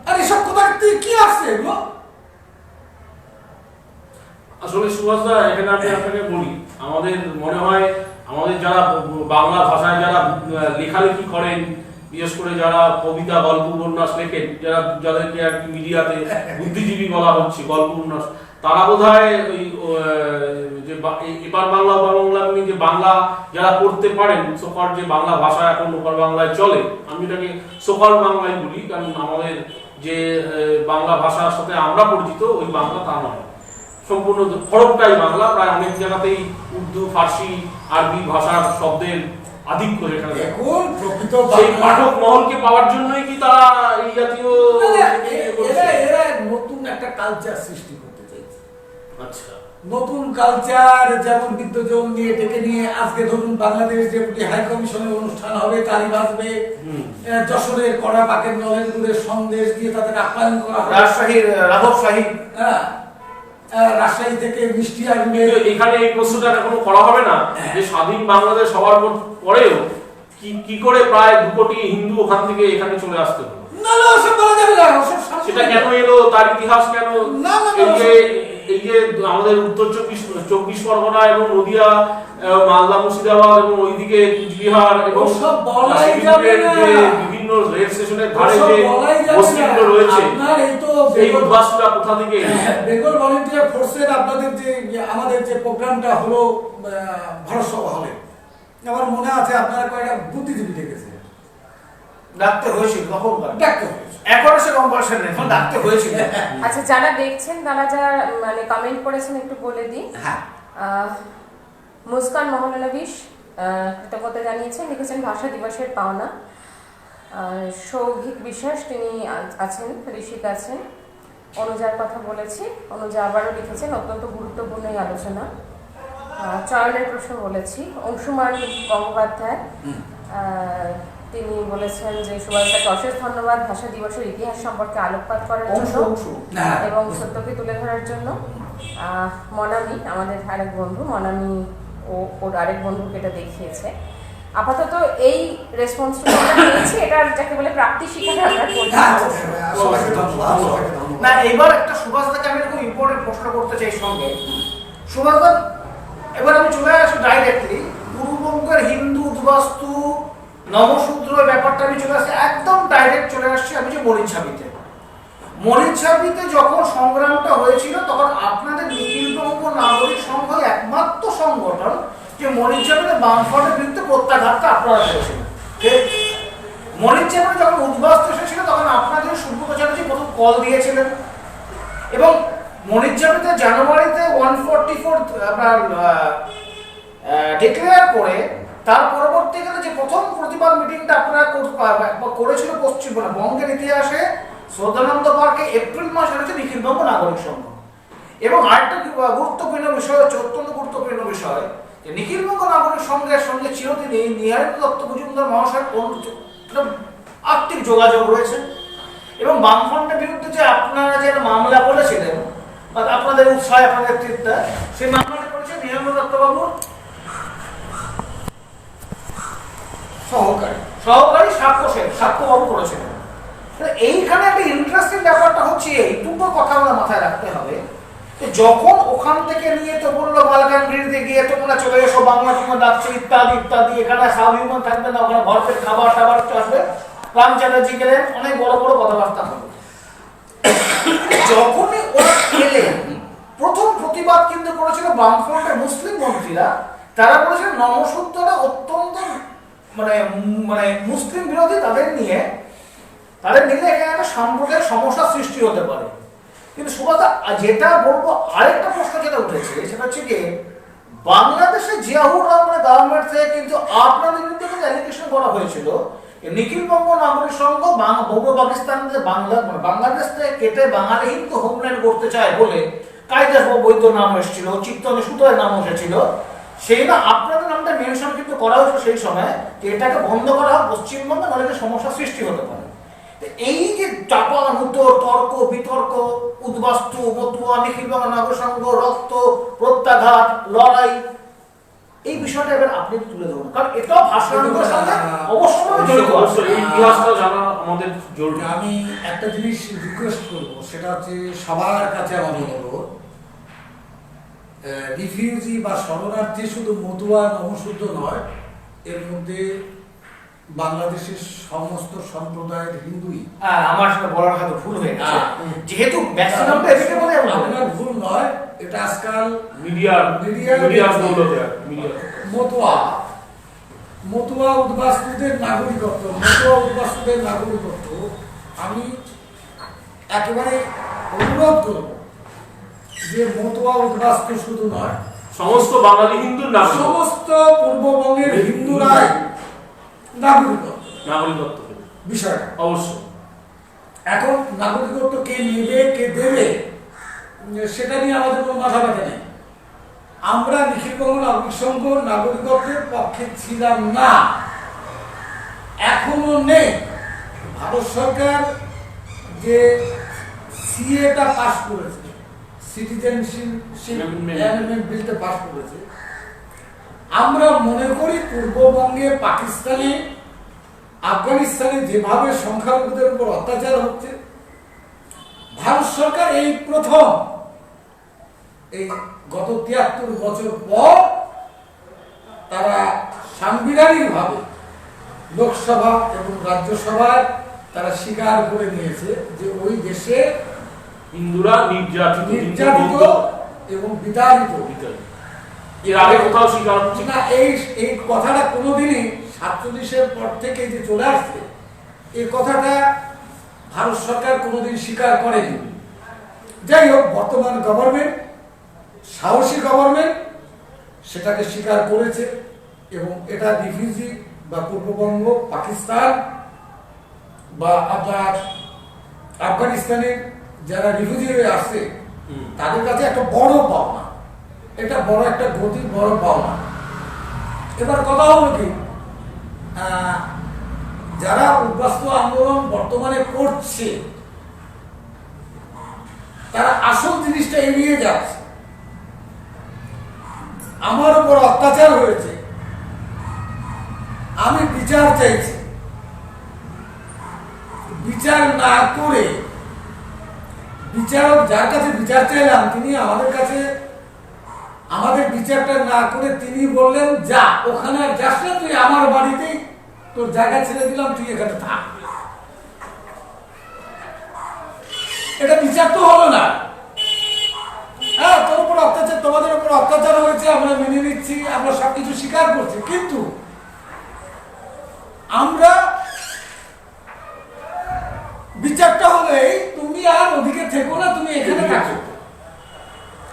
আর এসব কথা কি আসছে এগুলো? আসলে সুভাষদা, এখানে আমি আপনাকে বলি, আমাদের মনে হয় আমাদের যারা বাংলা ভাষায় যারা লেখালেখি করেন, বিশেষ করে যারা কবিতা, গল্প, উপন্যাস লেখেন, যাদেরকে আর কি মিডিয়াতে বুদ্ধিজীবী বলা হচ্ছে, গল্প উপন্যাস, তারা বোধহয় ওই যে এপার বাংলা ওপার বাংলা নিয়ে যে বাংলা যারা পড়তে পারেন, সোকার যে বাংলা ভাষা এখন ওপার বাংলায় চলে, আমি এটাকে সোকার বাংলায় বলি, কারণ আমাদের যে বাংলা ভাষার সাথে আমরা পরিচিত ওই বাংলা তা নয়, সম্পূর্ণ ফরকটাই বাংলা। প্রায় অনেক জায়গাতেই উর্দু, ফার্সি, আরবি ভাষার শব্দের আধিক্য যেখানে। এখন প্রকৃত সেই পাঠক মহলকে পাওয়ার জন্যই কি তারা এই জাতীয় এরা নতুন একটা কালচার সৃষ্টি করতে চাইছে। আচ্ছা, নতুন কালচার, যেমন বিদ্যজন নিয়ে ডেকে নিয়ে আজকে ধরুন বাংলাদেশ যে হাই কমিশনের অনুষ্ঠান হবে, তালি বাজবে, যশোরের কড়াপাকের নলেনগুড়ের সন্দেশ দিয়ে তাদের আপ্যায়ন করা হবে, রাজশাহীর রাঘব শাহী, রাজশাহী থেকে মিষ্টি আসবে। এখানে এই প্রশ্নটা এখনো করা হবে না যে স্বাধীন বাংলাদেশ হওয়ার পরেও কি করে প্রায় 2 কোটি হিন্দু ওখান থেকে এখানে চলে আসতে হলো? না না, ওসব বলা যাবে না, ওসব সেটা কেন এলো, তার ইতিহাস কেন? এই যে আমাদের উত্তর 24 পরগনা এবং নদিয়া, মালদা, মুর্শিদাবাদ এবং ওইদিকে কুচবিহার এবং সব বলাই যাবে না, বিভিন্ন রেল স্টেশনের ধারে যে বস্তিগুলো রয়েছে, এই উদ্বাস্তুরা কোথা থেকে? বেঙ্গল ভলেন্টিয়ার ফোর্সের আপনাদের যে আমাদের যে প্রোগ্রামটা হলো ভারত সভা হলে, আমার মনে আছে আপনারা কয়েকটা বুদ্ধিজীবী ডেকেছে, ডাকতে হয়েছিল, তখন ডাকতে হয়েছে। এখন সে কম্পালশন নেই, এখন ডাকতে হয়েছিল। আচ্ছা, যারা দেখছেন তারা যারা মানে কমেন্ট করেছেন একটু বলে দিই। হ্যাঁ, মুস্কান মহলানবিশ কৃতজ্ঞতা জানিয়েছেন, লিখেছেন ভাষা দিবসের পাওনা। সৌভিক বিশ্বাস তিনি আছেন, ঋষিক আছেন। অনুজার কথা বলেছি, অনুজা আবারও লিখেছেন অত্যন্ত গুরুত্বপূর্ণ এই আলোচনা। চয়নের প্রশ্ন বলেছি। অংশুমান গঙ্গোপাধ্যায় তিনি বলেছেন যে সুভাষদাকে অশেষ ধন্যবাদ ভাষা দিবসের ইতিহাস সম্পর্কে আলোকপাত করার জন্য এবং সত্যকে তুলে ধরার জন্য। মনামি, আমাদের আরেক বন্ধু, মনামি ওর আরেক বন্ধুকে এটা দেখিয়েছে। আপাতত এই রেসপন্সটা আমরা পেয়েছি, এটা যাকে বলে প্রাপ্তি শিক্ষাটা আমরা করতে না। এবার একটা সুভাষদাকে আমি খুব ইম্পর্টেন্ট প্রশ্ন করতে চাই সঙ্গে। সুভাষদা, এবার আমি চলে আসি ডাইরেক্টলি পূর্ববঙ্গের হিন্দু উদ্বাস্তু নবশূদ্র ব্যাপারটা আমি চলে আসছি, একদম ডাইরেক্ট চলে আসছি আমি যে মরিচছাপিতে। মরিচছাপিতে যখন সংগ্রামটা হয়েছিল তখন আপনাদের নিখিলবঙ্গ নাগরিক সংঘ একমাত্র সংগঠন যে মরিচছাপিতে বামফ্রন্টের বিরুদ্ধে প্রত্যাঘাতটা আপনারা করেছিলেন। মনির চেম্বারে যখন উদ্বাস্তু এসেছিল তখন আপনাদের সুব্রত চ্যাটার্জি প্রথম কল দিয়েছিলেন এবং মনির চেম্বারে জানুয়ারিতে 144 আপনার ডিক্লেয়ার করে তার পরবর্তীকালে যে প্রথম প্রতিবাদ মিটিংটা আপনারা করেছিল বঙ্গের ইতিহাসে শ্রদ্ধানন্দ পার্কে এপ্রিল মাসে হচ্ছে নিখিলবঙ্গ নাগরিক সংঘ। এবং আরেকটা গুরুত্বপূর্ণ বিষয় হচ্ছে, অত্যন্ত গুরুত্বপূর্ণ বিষয়, যে নিখিলবঙ্গ নাগরিক সংঘের সঙ্গে চিরদিনই নিহারিত দত্ত মজুমদার মহাশয়ের আর্থিক যোগাযোগ রয়েছে এবং বামফ্রন্টের বিরুদ্ধে যে আপনারা যে মামলা করেছিলেন আপনাদের উৎসাহে আপনাদের নেতৃত্বে, সেই মামলাটা করেছে নিহারিত দত্তবাবুর সহকারী সাক্ষ্যবাবু করেছিলেন। এইখানে একটা ইন্টারেস্টিং ব্যাপারটা হচ্ছে এই দুটো কথা আমরা মাথায় রাখতে হবে। যখন ওখান থেকে নিয়ে তো বললো মালকানগিরিতে গিয়ে তোমরা চলে এসো, বাংলা তোমার ডাকছে ইত্যাদি ইত্যাদি, এখানে স্বাভিমান থাকবে না, ওখানে ভরপেট খাবার টাবার আসবে, রাম চ্যাটার্জি গেলেন, অনেক বড় বড় কথাবার্তা হবে। যখনই ওরা এলেন প্রথম প্রতিবাদ কিন্তু করেছিল বামফ্রন্টের মুসলিম মন্ত্রীরা। তারা বলেছিল নমঃশূদ্ররা অত্যন্ত মানে মুসলিম বিরোধী, তাদের নিলে এখানে একটা সাম্প্রদায়িক সমস্যার সৃষ্টি হতে পারে। কিন্তু সুভাষদা যেটা বলবো, আরেকটা প্রশ্ন যেটা উঠেছে সেটা হচ্ছে কি, বাংলাদেশে জিয়াউর রহমানের গভর্নমেন্ট থেকে কিন্তু আপনাদের বিরুদ্ধে কিন্তু অ্যালিগেশন করা হয়েছিল নিখিলবঙ্গ নাগরিক সংঘ পূর্ব পাকিস্তান বাংলাদেশ থেকে কেটে বাঙালি হিন্দু হোমল্যান্ড করতে চায় বলে কায়দাস বৈদ্য নাম এসেছিল, চিত্তনে সুতোয় নাম এসেছিল। সেই না আপনাদের নামটা মেনশন কিন্তু করা হয়েছিল সেই সময় যে এটাকে বন্ধ করা হয়, পশ্চিমবঙ্গে নাহলে সমস্যার সৃষ্টি হতে পারে। এই যে চাপানুতো তর্ক বিতর্ক, উদ্বাস্তু মতুয়া নিখিলবঙ্গ নাগরিক সংঘ, রক্ত প্রত্যাঘাত লড়াই, এই বিষয়টা এবার আপনি তুলে ধরুন, কারণ এটাও ভাষা আন্দোলনের সঙ্গে অবশ্যই জড়িত আছে। এই ইতিহাসটা জানা আমাদের জরুরি। আমি একটা জিনিস রিকোয়েস্ট করবো, সেটা হচ্ছে সবার কাছে আমাদের অনুরোধ, রিফিউজি বা শরণার্থী শুধু মতুয়া নমঃশূদ্র নয়, এর মধ্যে বাংলাদেশের সমস্ত সম্প্রদায়ের হিন্দুই। আমার সাথে বলার হয়তো ভুল হয়ে গেছে, যেহেতু ম্যাক্সিমামটা এদিকে বলে আপনার ভুল নয়, এটা আজকাল মিডিয়ার দৌলতে মতুয়া উদ্বাস্তুদের নাগরিকত্ব, আমি একেবারে অনুরোধ করব যে মতুয়া উদ্বাস্তু শুধু নয়, সমস্ত বাঙালি হিন্দুর সমস্ত পূর্ববঙ্গের হিন্দুরাই নাগরিকত্ব বিষয়টা অবশ্যই। এখন নাগরিকত্ব কে নেবে কে দেবে সেটা নিয়ে আমাদের কোনো মাথা ব্যথা নেই। আমরা নিখিলবঙ্গ নাগরিক সংঘ নাগরিকত্বের পক্ষে ছিলাম না, এখনো নেই। ভারত সরকার যে সিএটা পাস করেছে, সিটিজেনশিপ অ্যামেন্ডমেন্ট বিলটা পাস করেছে, আমরা মনে করি পূর্ববঙ্গে, পাকিস্তানে, আফগানিস্তানে যেভাবে সংখ্যালঘুদের উপর অত্যাচার হচ্ছে, ভারত সরকার এই প্রথম এই গত ৭৩ বছর পর তারা সাংবিধানিকভাবে লোকসভা এবং রাজ্যসভায় তারা স্বীকার করে নিয়েছে যে ওই দেশে হিন্দুরা নির্যাতিত এবং বিতাড়িত। এর আগে কোথাও স্বীকার হচ্ছে না, এই কথাটা কোনোদিনই ৪৭-এর পর থেকে যে চলে আসছে, এই কথাটা ভারত সরকার কোনোদিন স্বীকার করেনি। যাই হোক, বর্তমান গভর্নমেন্ট, সাহসী গভর্নমেন্ট, সেটাকে স্বীকার করেছে এবং এটা রিফিউজি বা পূর্ববঙ্গ, পাকিস্তান বা আপনার আফগানিস্তানের যারা রিফিউজি হয়ে আসছে তাদের কাছে একটা বড় পাওনা, এটা বড় একটা গতি, বড় পাওনা। এবার কথা হলো কি, যারা উদ্বাস্তু আন্দোলন বর্তমানে করছে তারা আসল জিনিসটা এড়িয়ে যাচ্ছে। আমার উপর অত্যাচার হয়েছে, আমি বিচার চাইছি, বিচার না করে বিচারক যার কাছে বিচার চাইলাম তিনি আমাদের বিচারটা না করে তিনি বললেন, যা ওখানে আর যাস না, তুই আমার বাড়িতেই তোর জায়গা ছেড়ে দিলাম, তুই এখানে থাক। এটা বিচার তো হলো না। হ্যাঁ, তোর উপর অত্যাচার, তোমাদের উপর অত্যাচার হয়েছে, আমরা মেনে নিচ্ছি, আমরা সবকিছু স্বীকার করছি, কিন্তু আমরা বিচারটা হলে তুমি আর ওদিকে থেকো না, তুমি এখানে থাকো।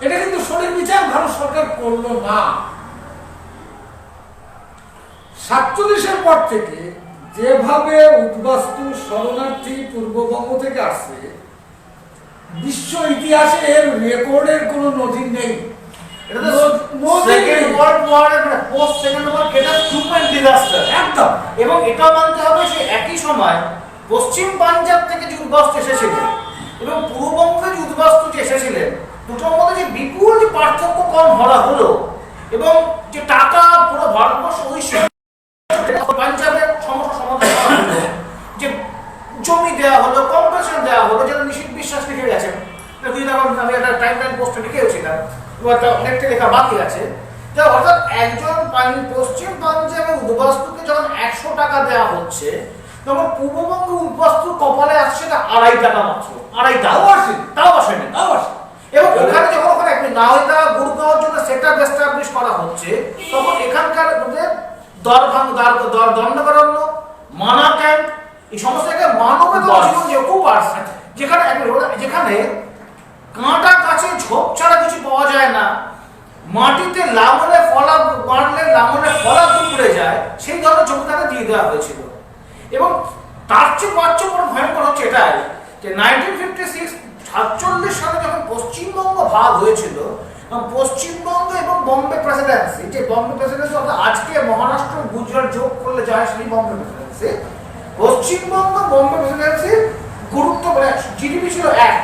এটা কিন্তু সঠিক বিচার ভারত সরকার করলো না। 47-এর পর থেকে যেভাবে উদ্বাস্তু শরণার্থী পূর্ববঙ্গ থেকে আসছে, বিশ্ব ইতিহাসে এর রেকর্ডের কোনো নজির নেই। সেকেন্ড ওয়ার্ল্ড ওয়ারের পোস্ট সেকেন্ড ওয়ার্ল্ড এটা হিউম্যান ডিজাস্টার একদম। এবং এটা মানতে হবে সে একই সময় পশ্চিম পাঞ্জাব থেকে যে উদ্বাস্তু এসেছিলেন এবং পূর্ববঙ্গে যে উদ্বাস্তু যে এসেছিলেন, দুটোর মধ্যে যে বিপুল যে পার্থক্য কম ধরা হলো এবং যে টাকা পুরো ভারতবর্ষ ওই পাঞ্জাবের সমস্যা সমাধান করা হলো, যে জমি দেওয়া হলো, কম্পেনসেশন দেওয়া হলো, যেটা নিশীথ বিশ্বাস লিখে গেছেন। আমি একটা টাইম লাইন পোস্টে লিখেওছিলাম, অনেকটা লেখা বাকি আছে। অর্থাৎ একজন পশ্চিম পাঞ্জাবের উদ্বাস্তুকে যখন 100 টাকা দেওয়া হচ্ছে, তখন পূর্ববঙ্গে উদ্বাস্তুর কপালে আসছে না 2.5 টাকা মাত্র। 2.5 তাও আসেনি। এবং ওখানে যখন ওখানে নাওদা গুরগাঁওর জন্য সেটআপ এস্টাবলিশ করা হচ্ছে, তখন এখানকার মধ্যে দণ্ডকারণ্য, মানা ক্যাম্প, এই সমস্ত জায়গায় মানবেতর জীবন যে কুপার্স, যেখানে কাঁটা গাছে ঝোপ ছাড়া কিছু পাওয়া যায় না, মাটিতে লাঙলে ফলা মারলে লাঙলে ফলা পুড়ে যায়, সেই ধরনের জমি তাকে দিয়ে দেওয়া হয়েছিল। এবং তার চেয়ে বড় ভয়ঙ্কর হচ্ছে এটাই যে 1946 সালে যখন পশ্চিমবঙ্গ ভাগ হয়েছিল, পশ্চিমবঙ্গ এবং বম্বে প্রেসিডেন্সি, যে বম্বে প্রেসিডেন্সি অর্থাৎ আজকে মহারাষ্ট্র গুজরাট যোগ করলে যায় সেই বম্বে প্রেসিডেন্সি, পশ্চিমবঙ্গ বম্বে প্রেসিডেন্সির গুরুত্ব বলে জিডিপি ছিল 1।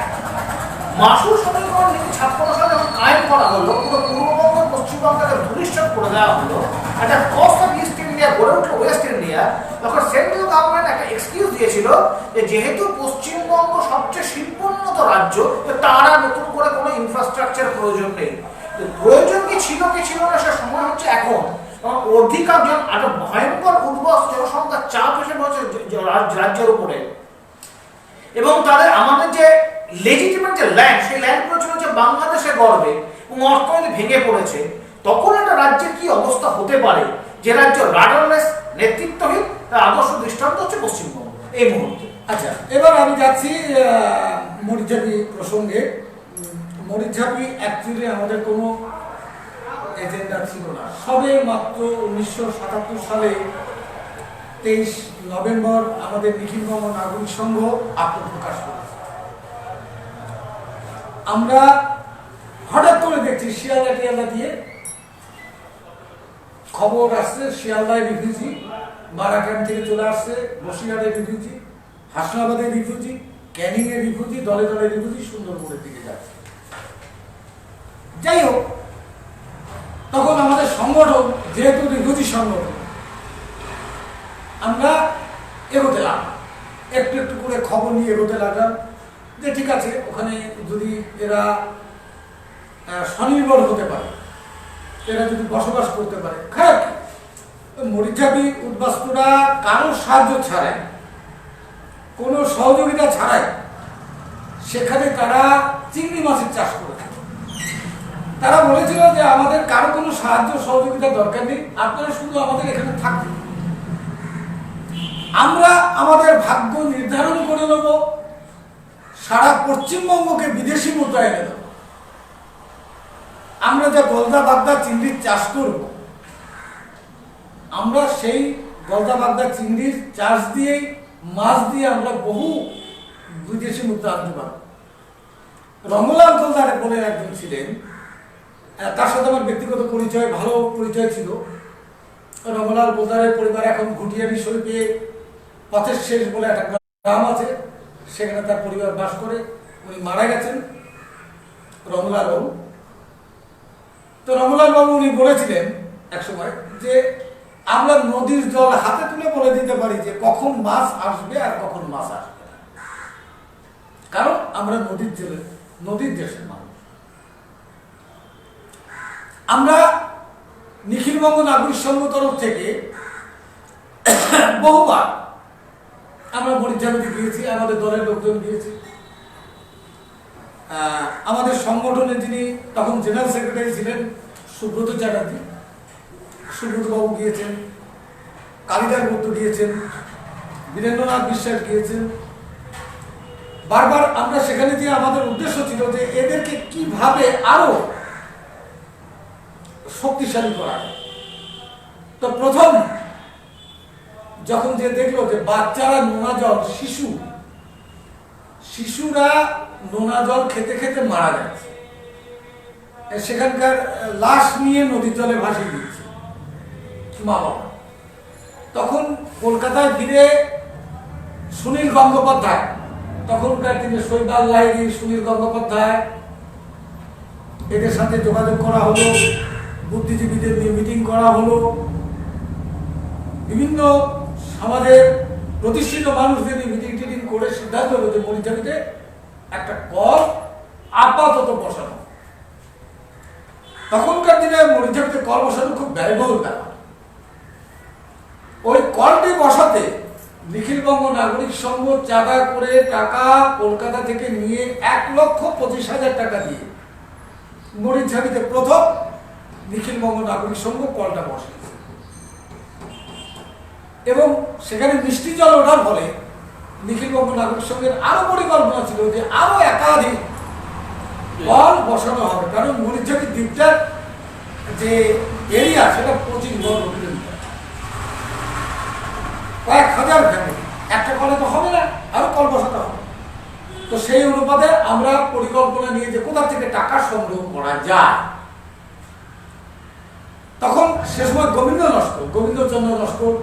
মাসুল সমীকরণ নীতি 56 সালে যখন কায়েম করা হলো, পুরো পূর্ববঙ্গ পশ্চিমবঙ্গকে ধূলিসাৎ করে দেওয়া হলো, একটা কস্ট অফ ইস্ট ইন্ডিয়া গড়ে উঠলো ওয়েস্ট ইন্ডিয়া, তখন সেন্ট্রাল গভর্নমেন্ট একটা এক্সকিউজ দিয়েছিল যে যেহেতু পশ্চিমবঙ্গ সবচেয়ে শিল্পোন্নত রাজ্য, তারা নতুন করে কোনো ইনফ্রাস্ট্রাকচার প্রয়োজন নেই। প্রয়োজন কি ছিল না সে সময় হচ্ছে এখন। অধিকাংশ একটা ভয়ঙ্কর উদ্বাস্তু জনসংখ্যার চাপ এসে পড়েছে রাজ্যের উপরে, এবং তাদের আমাদের যে লেজিটিমেট যে ল্যান্ড, সেই ল্যান্ডগুলো ছিল যে বাংলাদেশে গর্বে এবং অর্থনীতি ভেঙে পড়েছে, তখন একটা রাজ্যের কি অবস্থা হতে পারে, যে রাজ্য রাডারলেস, নেতৃত্বহীন, তার আদর্শ দৃষ্টান্ত হচ্ছে পশ্চিমবঙ্গ এই মুহূর্তে। আচ্ছা, এবার আমি যাচ্ছি মরিচঝাপি প্রসঙ্গে। মরিচঝাপি অ্যাকচুয়ালি আমাদের কোনো এজেন্ডা ছিল না। সবে মাত্র 1977 সালে 23 নভেম্বর আমাদের নিখিলবঙ্গ নাগরিক সংঘ আত্মপ্রকাশ করেছে। আমরা হঠাৎ করে দেখছি শিয়ালদা টিয়ালদা দিয়ে খবর আসছে, শিয়ালদায় রিফিউজি, মারা ক্যাম্প থেকে চলে আসছে, বসিরহাটে রিফিউজি, হাসনাবাদে রিফিউজি, ক্যানিং এ রিফিউজি, দলে দলে রিফিউজি, সুন্দরবনের দিকে যাচ্ছে। যাই হোক, তখন আমাদের সংগঠন যেহেতু রিফিউজি সংগঠন, আমরা এগোতে লাগলাম, একটু একটু করে খবর নিয়ে এগোতে লাগলাম যে ঠিক আছে, ওখানে যদি এরা স্বনির্ভর হতে পারে, এরা যদি বসবাস করতে পারে, খারাপ কি? মরিচঝাপি উদ্বাস্তুরা কারোর সাহায্য ছাড়াই, কোনো সহযোগিতা ছাড়াই সেখানে তারা চিংড়ি মাছের চাষ করেছে। তারা বলেছিল যে আমাদের কারো কোনো সাহায্য সহযোগিতার দরকার নেই, আপনারা শুধু আমাদের এখানে থাকবেন, আমরা আমাদের ভাগ্য নির্ধারণ করে নেব, সারা পশ্চিমবঙ্গকে বিদেশি মুদ্রায় এনে দেব, আমরা যে গলদা বাগদা চিংড়ির চাষ করব, আমরা সেই গলদা বাগদা চিংড়ির চাষ দিয়েই মাছ দিয়ে আমরা বহু বিদেশি মুদ্রা আনতে পারব। রঙ্গলাল গোলদার বলে একজন ছিলেন, তার সাথে আমার ব্যক্তিগত পরিচয়, ভালো পরিচয় ছিল। রঙ্গলাল গোলদারের পরিবার এখন ঘুটিয়ারি শরীফে পথের শেষ বলে একটা গ্রাম আছে, সেখানে তার পরিবার বাস করে। উনি মারা গেছেন, রঙ্গলাল বাবু। তো রঙ্গলাল বাবু উনি বলেছিলেন একসময় যে আমরা নদীর জল হাতে তুলে বলে দিতে পারি যে কখন মাছ আসবে আর কখন মাছ আসবে না, কারণ আমরা নদীর দেশের মানুষ। আমরা নিখিলবঙ্গ নাগরিক সংঘ তরফ থেকে বহুবার আমরা মরিচঝাপিতে গিয়েছি, আমাদের দলের লোকজন গিয়েছি। আমাদের সংগঠনের যিনি তখন জেনারেল সেক্রেটারি ছিলেন সুব্রত চ্যাটার্জি, সুব্রত বাবু গিয়েছেন, কালিদাস গুপ্ত গিয়েছেন, বীরেন্দ্রনাথ বিশ্বাস গিয়েছেন। বারবার আমরা সেখানে যে আমাদের উদ্দেশ্য ছিল যে এদেরকে কিভাবে আরো শক্তিশালী করা যায়। তো প্রথম যখন যে দেখলো যে বাচ্চারা নোনা জল, শিশুরা নোনা জল খেতে খেতে মারা যাচ্ছে, সেখানকার লাশ নিয়ে নদীর জলে ভাসিয়ে দিচ্ছে মা বাবা, তখন কলকাতায় ফিরে সুনীল গঙ্গোপাধ্যায়, তখনকার দিনে শৈবাল লাহিড়ী, সুনীল গঙ্গোপাধ্যায়, এদের সাথে যোগাযোগ করা হলো, বুদ্ধিজীবীদের নিয়ে মিটিং করা হলো, বিভিন্ন সমাজের প্রতিষ্ঠিত মানুষদের নিয়ে মিটিং টিটিং করে সিদ্ধান্ত হলো যে মরিচাপিতে একটা কল আপাতত বসানো। তখনকার দিনে মরিচাপিতে কল বসানো খুব ব্যয়বহুল ব্যাপার। ওই কলটি বসাতে নিখিলবঙ্গ নাগরিক সংঘ চাঁদা করে টাকা কলকাতা থেকে নিয়ে 1,25,000 টাকা দিয়ে মরিচঝাড়িতে প্রথম নিখিলবঙ্গ নাগরিক সংঘ কলটা বসিয়েছে। এবং সেখানে মিষ্টি জল ওঠার ফলে নিখিলবঙ্গ নাগরিক সংঘের আরো পরিকল্পনা ছিল যে আরো একাধিক কল বসানো হবে, কারণ মরিচঝাড়ির দ্বীপটার যে এরিয়া সেটা 25 বর্গ কিলোমিটার, কয়েক হাজার ফ্যামিলি, একটা কলে তো হবে না, আরো কল বসাতে হবে। তো সেই অনুপাতে আমরা পরিকল্পনা নিয়ে যে কোথা থেকে টাকা সংগ্রহ করা যায়। তখন সে সময় গোবিন্দচন্দ্র নস্কর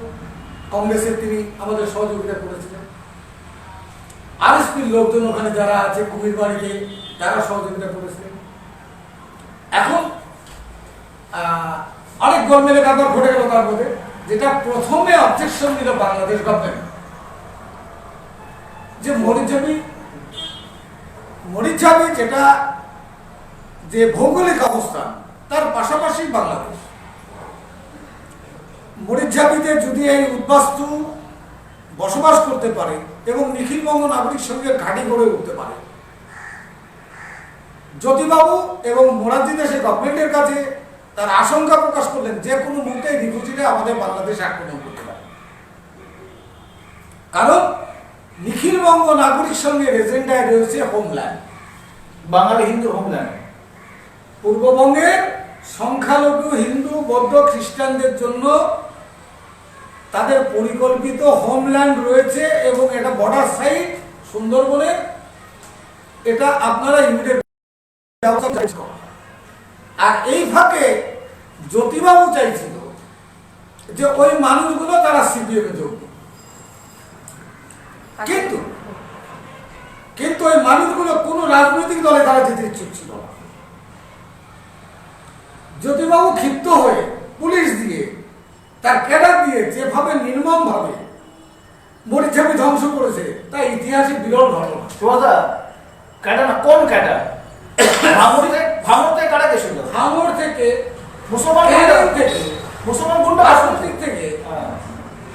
কংগ্রেসের, তিনি আমাদের সহযোগিতা করেছিলেন। আরএসপির লোকজন ওখানে যারা আছে কুমির বাড়িতে, তারা সহযোগিতা করেছিলেন। এখন অনেক গোলমেলে ব্যাপার ঘটে গেল তার মধ্যে, যেটা প্রথমে অবজেকশন দিল বাংলাদেশ গভর্নমেন্ট, যে মরিচঝাড়ি যেটা যে ভৌগোলিক অবস্থান তার পাশাপাশি বাংলাদেশ, মরিচঝাড়িতে যদি এই উদ্বাস্তু বসবাস করতে পারে এবং নিখিলবঙ্গ নাগরিক সংঘের ঘাঁটি গড়ে উঠতে পারে, জ্যোতিবাবু এবং মোরারজি দেশাই গভর্নমেন্টের কাছে তার আশঙ্কা প্রকাশ করলেন যে কোনো মুহূর্তে রিফিউজিরা আমাদের বাংলাদেশ আক্রমণ করতে পারে। কারণ নিখিলবঙ্গ নাগরিক সংঘের এজেন্ডায় রয়েছে হোমল্যান্ড, বাঙালি হিন্দু হোমল্যান্ড। পূর্ববঙ্গের সংখ্যালঘু হিন্দু, বৌদ্ধ, খ্রিস্টানদের জন্য তাদের পরিকল্পিত হোমল্যান্ড রয়েছে এবং এটা বর্ডার সাইড সুন্দরবনে, এটা আপনারা ইমিডিয়েট ব্যবস্থা করেন। আর এই ফাঁকে জ্যোতিবাবু চাইছিল যে ওই মানুষগুলো তারা সিপিএম এ যোগ দিক। কিন্তু ওই মানুষগুলো কোন রাজনৈতিক দলে তারা যেতে ইচ্ছুক ছিল না। জ্যোতিবাবু ক্ষিপ্ত হয়ে পুলিশ দিয়ে, তার ক্যাডার দিয়ে যেভাবে নির্মম ভাবে মরিচঝাড়ি ধ্বংস করেছে তা ইতিহাসে বিরল ঘটনা। সুভাষদা, ক্যাডার না, কোন ক্যাডার? ভাঙড় থেকে কারা গেছিল? ভাঙড় থেকে, মুসলমান থেকে, মুসলমান গুন্ডা রাজনৈতিক থেকে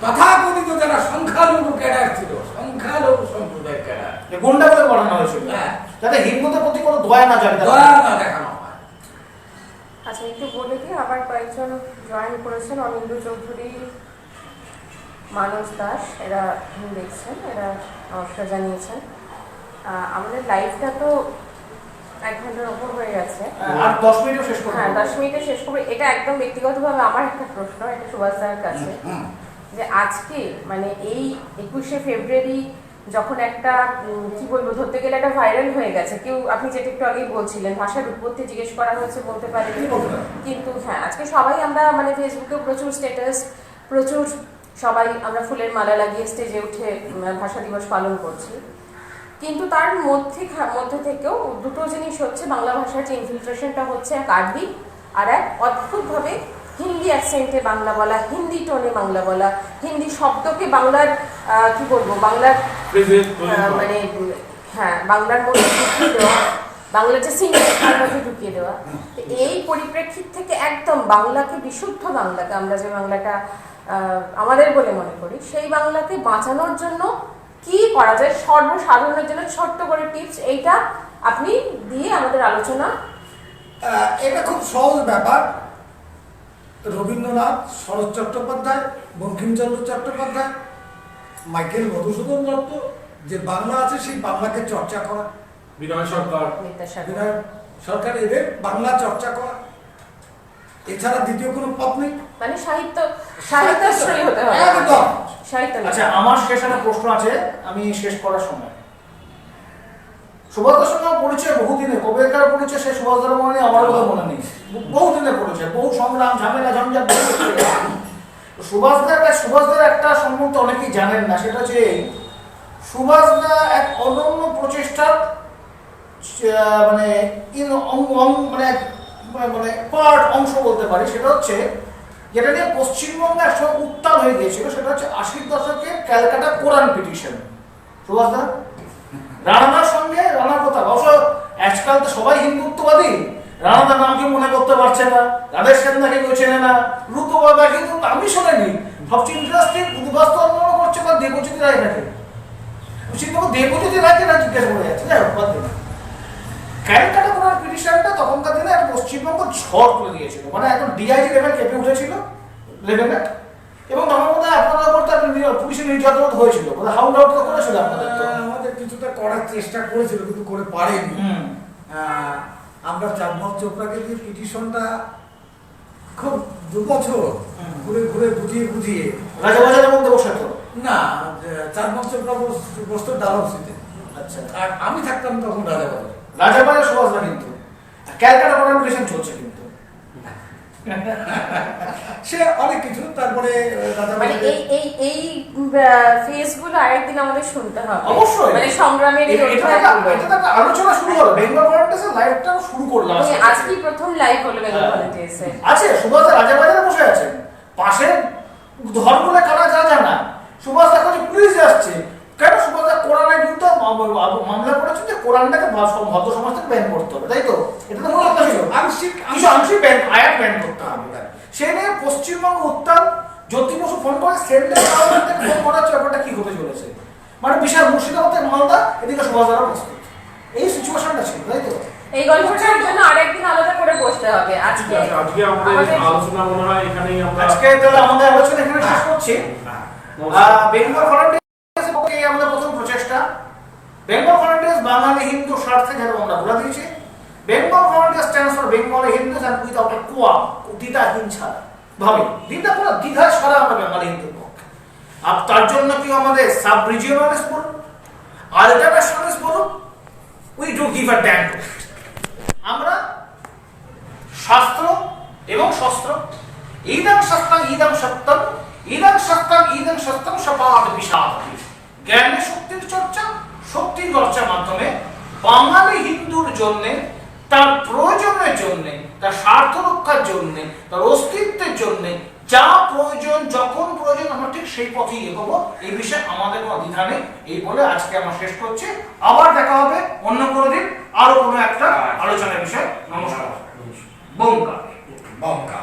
তথাকথিত যারা সংখ্যালঘু ক্যাডার ছিল, সংখ্যালঘু সম্প্রদায়ের ক্যাডার, গুন্ডা করে বানানো হয়েছিল, যাতে হিন্দুদের প্রতি কোনো দয়া না যায়, দয়া না দেখানো হয়। আচ্ছা, একটু বলে দিই, আবার কয়েকজন জয়েন করেছেন, অনিন্দ্য চৌধুরী, মানস দাস, এরা দেখছেন, এরা নমস্কার জানিয়েছেন। আমাদের লাইভটা তো 1 ঘন্টার ওপর হয়ে গেছে, আর 10 মিনিটও শেষ করব। হ্যাঁ, 10 মিনিটে শেষ করবো। এটা একদম ব্যক্তিগতভাবে আমার একটা প্রশ্ন, এটা সুভাষ দার কাছে, যে আজকে মানে এই 21শে ফেব্রুয়ারি যখন একটা কি বলবো, ধরতে গেলে একটা ভাইরাল হয়ে গেছে, কেউ আপনি যেটা একটু আগেই বলছিলেন ভাষার উৎপত্তি জিজ্ঞেস করা হয়েছে, বলতে পারে, কিন্তু হ্যাঁ আজকে সবাই আমরা মানে ফেসবুকে প্রচুর স্ট্যাটাস, প্রচুর সবাই আমরা ফুলের মালা লাগিয়ে স্টেজে উঠে ভাষা দিবস পালন করছি। কিন্তু তার মধ্যে থেকেও দুটো জিনিস হচ্ছে, বাংলা ভাষার যে ইনফিলট্রেশনটা হচ্ছে, এক আরবি আর এক অদ্ভুতভাবে হিন্দি অ্যাকসেন্টে বাংলা বলা, হিন্দি টোনে বাংলা বলা, হিন্দি শব্দকে বাংলার কি বলবো, বাংলার মানে হ্যাঁ বাংলার মধ্যে ঢুকিয়ে দেওয়া, বাংলার যে সিঙ্গেল মধ্যে ঢুকিয়ে দেওয়া। এই পরিপ্রেক্ষিত থেকে একদম বাংলাকে, বিশুদ্ধ বাংলাকে, আমরা যে বাংলাটা আমাদের বলে মনে করি, সেই বাংলাকে বাঁচানোর জন্য কি করা যায় সর্বসাধারণের জন্য ছোট্ট করে টিপস, এইটা আপনি দিয়ে আমাদের আলোচনা। এটা খুব সহজ ব্যাপার। রবীন্দ্রনাথ, শরৎ চট্টোপাধ্যায়, বঙ্কিমচন্দ্র চট্টোপাধ্যায়, মাইকেল মধুসূদন দত্ত, যে বাংলা আছে সেই বাংলাকে চর্চা করা, বিনয় সরকার, বিদ্যাসাগর। বিনয় সরকার, এদের বাংলা চর্চা করা, এছাড়া দ্বিতীয় কোনো পথ নেই। মানে সাহিত্যাশ্রয়ী হতে হবে। একদম। সাহিত্য আচ্ছা, আমার শেষ একটা প্রশ্ন আছে, আমি শেষ করার সময় সুভাষদার সঙ্গে আমার পরিচয় বহুদিনে, কবেকার পরিচয় সে সুভাষদার মনে নেই, আমার কথা মনে নেই, বহুদিনের পরিচয়, বহু সংগ্রাম ঝামেলা ঝঞ্ঝাট বহু কিছু করে গেছে। তো সুভাষদার একটা সম্বন্ধে অনেকেই জানেন না, সেটা হচ্ছে এই, সুভাষদা এক অনন্য প্রচেষ্টার মানে মানে পার্ট অংশ বলতে পারি। সেটা হচ্ছে যেটা নিয়ে পশ্চিমবঙ্গে একসময় উত্তাল হয়ে গিয়েছিল, সেটা হচ্ছে 80-র দশকের ক্যালকাটা কোরআন পিটিশন। সুভাষদা রানাদার সঙ্গে রানার কথা, অবশ্য আজকাল তো সবাই হিন্দুত্ববাদী, রানাদার নামকে মনে করতে পারছে না, রাধের সেনদাকে কেউ চেনে না, রুদ্রবাদা কিন্তু আমি শোনেনি। সবচেয়ে ইন্টারেস্টিং উদ্বাস্তু আন্দোলন করছে বা দেবজ্যোতি রায় থাকে, দেবজ্যোতি রায়কে না জিজ্ঞেস করে যাচ্ছে। যাই হোক, বাদ দিন। ক্যালকাটা কোরআন পিটিশনটা তখনকার দিনে একটা পশ্চিমবঙ্গ ঝড় তুলে দিয়েছিল, মানে একদম ডিআইজি লেভেল কেঁপে উঠেছিল লেভেলে, এবং তখন মধ্যে আপনাদের উপর পুলিশের নির্যাতন হয়েছিল, হাউন্ড আউট তো করেছিল আপনাদের, তো আমাদের কিছুটা করার চেষ্টা করেছিল কিন্তু করে পারেনি। আমরা চাঁদমল চোপড়াকে দিয়ে পিটিশনটা খুব 2 বছর ঘুরে ঘুরে বুঝিয়ে রাজাবাজারের মধ্যে বসে তো না, চাঁদমল চোপড়া বসতো ডালহৌসিতে। আচ্ছা, আর আমি থাকতাম তখন রাজাবাজারে। রাজাবাজার সুভাষদা কিন্তু ক্যালকাটা কোরআন পিটিশন চলছে কিন্তু সে অনেক কিছু, তারপরে মানে এই ফেসগুলো আরেকদিন আমাদের শুনতে হবে। অবশ্যই। মানে সংগ্রামের এই এটা একটা আলোচনা শুরু হলো, বেঙ্গল ভলান্টিয়ার্সের লাইভটা শুরু করলাম আজকে প্রথম লাইভ হলো বেঙ্গল ভলান্টিয়ার্সে। আছে সুভাষদা রাজাবাজারে বসে আছেন, পাশে ধর্মলে কারা যা জানা, সুভাষদা কাছে পুলিশ আসছে, কেন সুভাষদা কোরআনের বিরুদ্ধে মামলা করেছেন যে কোরআনটাকে ভদ্র সমাজ থেকে ব্যান করতে হবে, তাই তো? এটা তো মূল কথা ছিল, আংশিক ব্যান, আয়াত ব্যান করতে হবে। সে নিয়ে পশ্চিমবঙ্গ উত্তাল। জ্যোতি বসু ফোন করে সেন্ট্রাল গভর্নমেন্ট থেকে ফোন করা হচ্ছে ব্যাপারটা কি হতে চলেছে, মানে বিশাল মুর্শিদাবাদ থেকে মালদা, এদিকে সুভাষদারা প্রস্তুত, এই সিচুয়েশনটা ছিল, তাই তো? এই গল্পটার জন্য আরেকদিন আলাদা করে বসতে হবে। আজকে আমাদের আলোচনা মনে হয় এখানেই আমরা আজকে তাহলে আমাদের আলোচনা এখানে শেষ করছি। বেঙ্গল ভলান্টিয়ার্স পক্ষে আমাদের প্রথম প্রচেষ্টা, বেঙ্গল ভলান্টিয়ার্স বাঙালি হিন্দু স্বার্থে, যেটা আমরা বলে দিয়েছি, Bengal volunteers stands for Bengali Hindus and without a qualm, দ্বিধাহীন ছাড়া ভাবে, দ্বিধা ছাড়া আমরা বাঙালি হিন্দুর পক্ষে। আর তার জন্য কি আমাদের সাব রিজিওনালিস্ট বলুন, আলটারনেশনালিস্ট বলুন, we do give a dam. আমরা শাস্ত্র এবং শস্ত্র, ইদং শাস্ত্রং ইদং সত্যম, ইদং সত্যম ইদং সত্যম সপাদ বিষাদতি, জ্ঞানের শক্তির চর্চা, শক্তির চর্চার মাধ্যমে বাঙালি হিন্দুর জন্য, তার প্রয়োজনের জন্য, তার স্বার্থ রক্ষার জন্য, তার অস্তিত্বের জন্য যা প্রয়োজন, যখন প্রয়োজন, আমরা ঠিক সেই পথেই এগোবো। এই বিষয়ে আমাদের কোনো দ্বিধা নেই। এই বলে আজকে আমরা শেষ করছি। আবার দেখা হবে অন্য কোনো দিন আরো কোনো একটা আলোচনার বিষয়। নমস্কার। বঙ্কা।